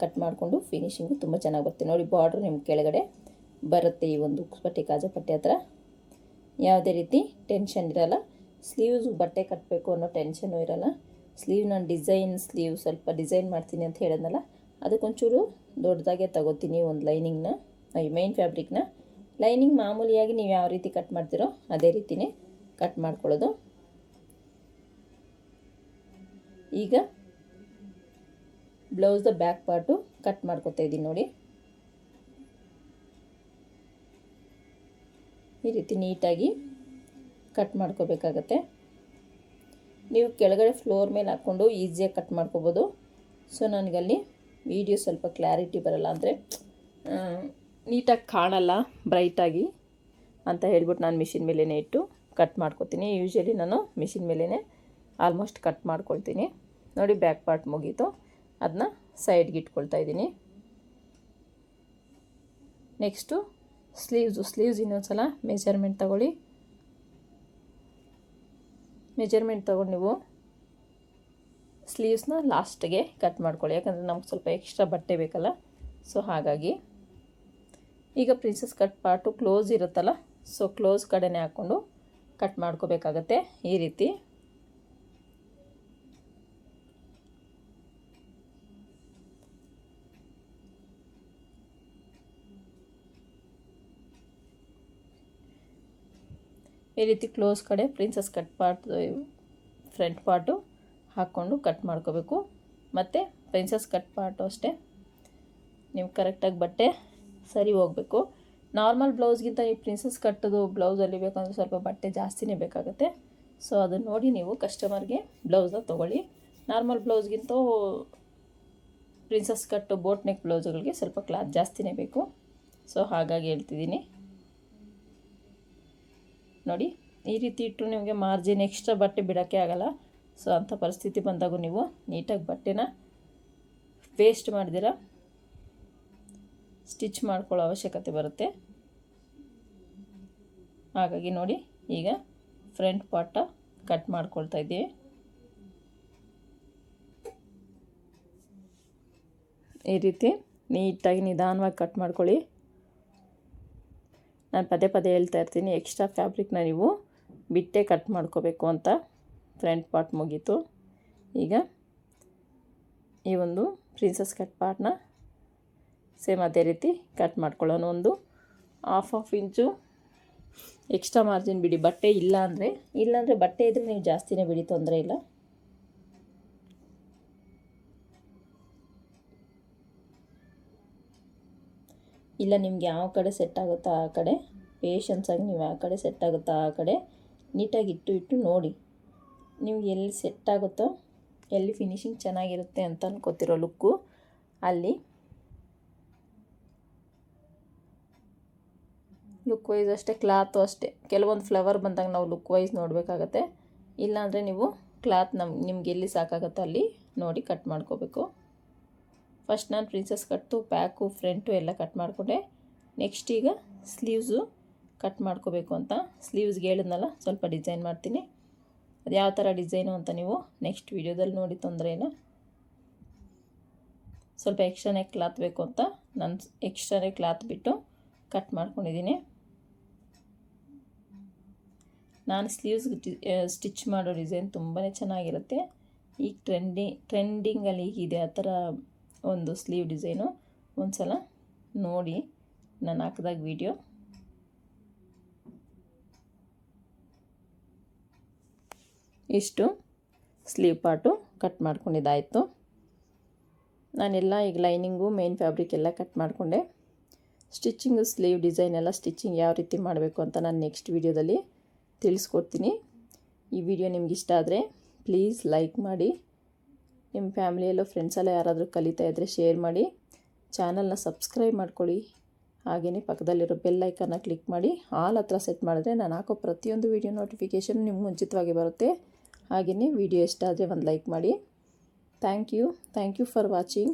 ಕಟ್ ಮಾಡಿಕೊಂಡು ಫಿನಿಶಿಂಗು ತುಂಬ ಚೆನ್ನಾಗಿ ಬರುತ್ತೆ ನೋಡಿ. ಬಾರ್ಡ್ರು ನಿಮ್ಗೆ ಕೆಳಗಡೆ ಬರುತ್ತೆ. ಈ ಒಂದು ಉಕ್ಸ್ಪಟ್ಟಿ ಕಾಜಾಪಟ್ಟಿ ಹತ್ರ ಯಾವುದೇ ರೀತಿ ಟೆನ್ಷನ್ ಇರೋಲ್ಲ. ಸ್ಲೀವ್ಸ್ ಬಟ್ಟೆ ಕಟ್ಟಬೇಕು ಅನ್ನೋ ಟೆನ್ಷನ್ನು ಇರೋಲ್ಲ. ಸ್ಲೀವ್ ನಾನು ಸ್ಲೀವ್ ಸ್ವಲ್ಪ ಡಿಸೈನ್ ಮಾಡ್ತೀನಿ ಅಂತ ಹೇಳಿದ್ನಲ್ಲ, ಅದಕ್ಕೊಂಚೂರು ದೊಡ್ಡದಾಗೆ ತಗೋತೀನಿ ಒಂದು ಲೈನಿಂಗ್ನ, ಮೇನ್ ಫ್ಯಾಬ್ರಿಕ್ನ. ಲೈನಿಂಗ್ ಮಾಮೂಲಿಯಾಗಿ ನೀವು ಯಾವ ರೀತಿ ಕಟ್ ಮಾಡ್ತೀರೋ ಅದೇ ರೀತಿಯೇ ಕಟ್ ಮಾಡ್ಕೊಳ್ಳೋದು. ಈಗ ಬ್ಲೌಸ್ದ ಬ್ಯಾಕ್ ಪಾರ್ಟು ಕಟ್ ಮಾಡ್ಕೊತಾ ಇದ್ದೀನಿ ನೋಡಿ. ಈ ರೀತಿ ನೀಟಾಗಿ ಕಟ್ ಮಾಡ್ಕೋಬೇಕಾಗತ್ತೆ. ನೀವು ಕೆಳಗಡೆ ಫ್ಲೋರ್ ಮೇಲೆ ಹಾಕ್ಕೊಂಡು ಈಸಿಯಾಗಿ ಕಟ್ ಮಾಡ್ಕೋಬೋದು. ಸೊ ನನಗಲ್ಲಿ ವಿಡಿಯೋ ಸ್ವಲ್ಪ ಕ್ಲಾರಿಟಿ ಬರಲ್ಲ, ಅಂದರೆ ನೀಟಾಗಿ ಕಾಣಲ್ಲ ಬ್ರೈಟಾಗಿ ಅಂತ ಹೇಳ್ಬಿಟ್ಟು ನಾನು ಮಿಷಿನ್ ಮೇಲೇ ಇಟ್ಟು ಕಟ್ ಮಾಡ್ಕೊತೀನಿ. ಯೂಶ್ವಲಿ ನಾನು ಮಿಷಿನ್ ಮೇಲೇ ಆಲ್ಮೋಸ್ಟ್ ಕಟ್ ಮಾಡ್ಕೊಳ್ತೀನಿ ನೋಡಿ. ಬ್ಯಾಕ್ ಪಾರ್ಟ್ ಮುಗೀತು, ಅದನ್ನ ಸೈಡ್ಗೆ ಇಟ್ಕೊಳ್ತಾ ಇದ್ದೀನಿ. ನೆಕ್ಸ್ಟು ಸ್ಲೀವ್ಸ್ ಇನ್ನೊಂದು ಸಲ ಮೆಜರ್ಮೆಂಟ್ ತಗೊಳ್ಳಿ. ಮೆಜರ್ಮೆಂಟ್ ತಗೊಂಡು ನೀವು ಸ್ಲೀವ್ಸ್ನ ಲಾಸ್ಟ್ಗೆ ಕಟ್ ಮಾಡ್ಕೊಳ್ಳಿ, ಯಾಕಂದರೆ ನಮ್ಗೆ ಸ್ವಲ್ಪ ಎಕ್ಸ್ಟ್ರಾ ಬಟ್ಟೆ ಬೇಕಲ್ಲ. ಸೊ ಹಾಗಾಗಿ ಈಗ ಪ್ರಿನ್ಸಸ್ ಕಟ್ ಪಾರ್ಟು ಕ್ಲೋಸ್ ಇರುತ್ತಲ್ಲ, ಸೊ ಕ್ಲೋಸ್ ಕಡೆನೇ ಹಾಕ್ಕೊಂಡು ಕಟ್ ಮಾಡ್ಕೋಬೇಕಾಗತ್ತೆ ಈ ರೀತಿ. ಈ ರೀತಿ ಕ್ಲೋಸ್ ಕಡೆ princess cut part front part ಹಾಕ್ಕೊಂಡು ಕಟ್ ಮಾಡ್ಕೋಬೇಕು. ಮತ್ತು ಪ್ರಿನ್ಸಸ್ ಕಟ್ ಪಾರ್ಟು ಅಷ್ಟೇ ನೀವು ಕರೆಕ್ಟಾಗಿ ಬಟ್ಟೆ ಸರಿ ಹೋಗಬೇಕು. ನಾರ್ಮಲ್ ಬ್ಲೌಸ್ಗಿಂತ ಈ ಪ್ರಿನ್ಸಸ್ ಕಟ್ಟೋದು ಬ್ಲೌಸಲ್ಲಿ ಬೇಕಂದ್ರೆ ಸ್ವಲ್ಪ ಬಟ್ಟೆ ಜಾಸ್ತಿನೇ ಬೇಕಾಗುತ್ತೆ. ಸೊ ಅದನ್ನು ನೋಡಿ ನೀವು ಕಸ್ಟಮರ್ಗೆ ಬ್ಲೌಸ್ನ ತೊಗೊಳ್ಳಿ. ನಾರ್ಮಲ್ ಬ್ಲೌಸ್ಗಿಂತ ಪ್ರಿನ್ಸಸ್ ಕಟ್ಟು ಬೋಟ್ ನೆಕ್ ಬ್ಲೌಸ್ಗಳಿಗೆ ಸ್ವಲ್ಪ ಕ್ಲಾತ್ ಜಾಸ್ತಿನೇ ಬೇಕು. ಸೊ ಹಾಗಾಗಿ ಹೇಳ್ತಿದ್ದೀನಿ ನೋಡಿ. ಈ ರೀತಿ ಇಟ್ಟು ನಿಮಗೆ ಮಾರ್ಜಿನ್ ಎಕ್ಸ್ಟ್ರಾ ಬಟ್ಟೆ ಬಿಡೋಕ್ಕೆ ಆಗಲ್ಲ. ಸೊ ಅಂಥ ಪರಿಸ್ಥಿತಿ ಬಂದಾಗ ನೀವು ನೀಟಾಗಿ ಬಟ್ಟೆನ ವೇಸ್ಟ್ ಮಾಡಿದಿರ ಸ್ಟಿಚ್ ಮಾಡ್ಕೊಳ್ಳೋ ಅವಶ್ಯಕತೆ ಬರುತ್ತೆ. ಹಾಗಾಗಿ ನೋಡಿ ಈಗ ಫ್ರಂಟ್ ಪಾರ್ಟ ಕಟ್ ಮಾಡ್ಕೊಳ್ತಾ ಇದ್ದೀವಿ. ಈ ರೀತಿ ನೀಟಾಗಿ ನಿಧಾನವಾಗಿ ಕಟ್ ಮಾಡ್ಕೊಳ್ಳಿ. ನಾನು ಪದೇ ಪದೇ ಹೇಳ್ತಾ ಇರ್ತೀನಿ, ಎಕ್ಸ್ಟ್ರಾ ಫ್ಯಾಬ್ರಿಕ್ನ ನೀವು ಬಿಟ್ಟೆ ಕಟ್ ಮಾಡ್ಕೋಬೇಕು ಅಂತ. ಫ್ರಂಟ್ ಪಾರ್ಟ್ ಮುಗೀತು. ಈಗ ಈ ಒಂದು ಪ್ರಿನ್ಸಸ್ ಕಟ್ ಪಾರ್ಟ್ನ ಸೇಮ್ ಅದೇ ರೀತಿ ಕಟ್ ಮಾಡ್ಕೊಳ್ಳೋಣ. ಒಂದು ಹಾಫ್ ಇಂಚು ಎಕ್ಸ್ಟ್ರಾ ಮಾರ್ಜಿನ್ ಬಿಡಿ. ಬಟ್ಟೆ ಇಲ್ಲಾಂದರೆ ಬಟ್ಟೆ ಇದ್ದರೆ ನೀವು ಜಾಸ್ತಿನೇ ಬಿಡಿ, ತೊಂದರೆ ಇಲ್ಲ. ಇಲ್ಲ ನಿಮ್ಗೆ ಯಾವ ಕಡೆ ಸೆಟ್ ಆಗುತ್ತೋ ಆ ಕಡೆ ಪೇಷನ್ಸಾಗಿ ನೀವು ಯಾವ ಕಡೆ ಸೆಟ್ ಆಗುತ್ತೋ ಆ ಕಡೆ ನೀಟಾಗಿ ಇಟ್ಟು ನೋಡಿ. ನಿಮ್ಗೆ ಎಲ್ಲಿ ಸೆಟ್ ಆಗುತ್ತೋ, ಎಲ್ಲಿ ಫಿನಿಶಿಂಗ್ ಚೆನ್ನಾಗಿರುತ್ತೆ ಅಂತ ಅನ್ಕೋತಿರೋ ಲುಕ್ಕು ಅಲ್ಲಿ ಲುಕ್ ವೈಸ್ ಅಷ್ಟೇ, ಕ್ಲಾತು ಅಷ್ಟೇ. ಕೆಲವೊಂದು ಫ್ಲವರ್ ಬಂದಾಗ ನಾವು ಲುಕ್ ವೈಸ್ ನೋಡಬೇಕಾಗತ್ತೆ. ಇಲ್ಲಾಂದರೆ ನೀವು ಕ್ಲಾತ್ ನಿಮ್ಗೆ ಎಲ್ಲಿ ಸಾಕಾಗುತ್ತೋ ಅಲ್ಲಿ ನೋಡಿ ಕಟ್ ಮಾಡ್ಕೋಬೇಕು. ಫಸ್ಟ್ ನಾನು ಪ್ರಿನ್ಸಸ್ ಕಟ್ಟು ಬ್ಯಾಕು ಫ್ರಂಟು ಎಲ್ಲ ಕಟ್ ಮಾಡಿಕೊಂಡೆ. ನೆಕ್ಸ್ಟ್ ಈಗ ಸ್ಲೀವ್ಸು ಕಟ್ ಮಾಡ್ಕೋಬೇಕು ಅಂತ. ಸ್ಲೀವ್ಸ್ಗೆ ಹೇಳಿದ್ನಲ್ಲ ಸ್ವಲ್ಪ ಡಿಸೈನ್ ಮಾಡ್ತೀನಿ. ಅದು ಯಾವ ಥರ ಡಿಸೈನು ಅಂತ ನೀವು ನೆಕ್ಸ್ಟ್ ವೀಡಿಯೋದಲ್ಲಿ ನೋಡಿ, ತೊಂದರೆ ಇಲ್ಲ. ಸ್ವಲ್ಪ ಎಕ್ಸ್ಟ್ರಾನೇ ಕ್ಲಾತ್ ಬೇಕು ಅಂತ ನಾನು ಎಕ್ಸ್ಟ್ರಾನೇ ಕ್ಲಾತ್ ಬಿಟ್ಟು ಕಟ್ ಮಾಡ್ಕೊಂಡಿದ್ದೀನಿ. ನಾನು ಸ್ಲೀವ್ಸ್ಗೆ ಸ್ಟಿಚ್ ಮಾಡೋ ಡಿಸೈನ್ ತುಂಬಾ ಚೆನ್ನಾಗಿರುತ್ತೆ. ಈಗ ಟ್ರೆಂಡಿಂಗಲ್ಲಿ ಈಗಿದೆ ಆ ಥರ ಒಂದು ಸ್ಲೀವ್ ಡಿಸೈನು. ಒಂದು ಸಲ ನೋಡಿ ನಾನು ಹಾಕಿದಾಗ ವಿಡಿಯೋ. ಇಷ್ಟು ಸ್ಲೀವ್ ಪಾರ್ಟು ಕಟ್ ಮಾಡ್ಕೊಂಡಿದ್ದಾಯಿತು. ನಾನೆಲ್ಲ ಈಗ ಲೈನಿಂಗು ಮೇನ್ ಫ್ಯಾಬ್ರಿಕ್ ಎಲ್ಲ ಕಟ್ ಮಾಡಿಕೊಂಡೆ. ಸ್ಟಿಚ್ಚಿಂಗು ಸ್ಲೀವ್ ಡಿಸೈನ್ ಎಲ್ಲ ಸ್ಟಿಚ್ಚಿಂಗ್ ಯಾವ ರೀತಿ ಮಾಡಬೇಕು ಅಂತ ನಾನು ನೆಕ್ಸ್ಟ್ ವೀಡಿಯೋದಲ್ಲಿ ತಿಳಿಸ್ಕೊಡ್ತೀನಿ. ಈ ವಿಡಿಯೋ ನಿಮ್ಗೆ ಇಷ್ಟ ಆದರೆ ಪ್ಲೀಸ್ ಲೈಕ್ ಮಾಡಿ. ನಿಮ್ಮ ಫ್ಯಾಮಿಲಿಯಲ್ಲೋ ಫ್ರೆಂಡ್ಸೆಲ್ಲ ಯಾರಾದರೂ ಕಲಿತಾ ಇದ್ದರೆ ಶೇರ್ ಮಾಡಿ. ಚಾನಲ್ನ ಸಬ್ಸ್ಕ್ರೈಬ್ ಮಾಡ್ಕೊಳ್ಳಿ. ಹಾಗೆಯೇ ಪಕ್ಕದಲ್ಲಿರೋ ಬೆಲ್ ಐಕನ್ನ ಕ್ಲಿಕ್ ಮಾಡಿ ಆಲ್ ಹತ್ರ ಸೆಟ್ ಮಾಡಿದ್ರೆ ನಾನು ಹಾಕೋ ಪ್ರತಿಯೊಂದು ವೀಡಿಯೋ ನೋಟಿಫಿಕೇಷನ್ ನಿಮ್ಗೆ ಮುಂಚಿತವಾಗಿ ಬರುತ್ತೆ. ಹಾಗೆಯೇ ವಿಡಿಯೋ ಇಷ್ಟ ಆದರೆ ಒಂದು ಲೈಕ್ ಮಾಡಿ. Thank you for watching.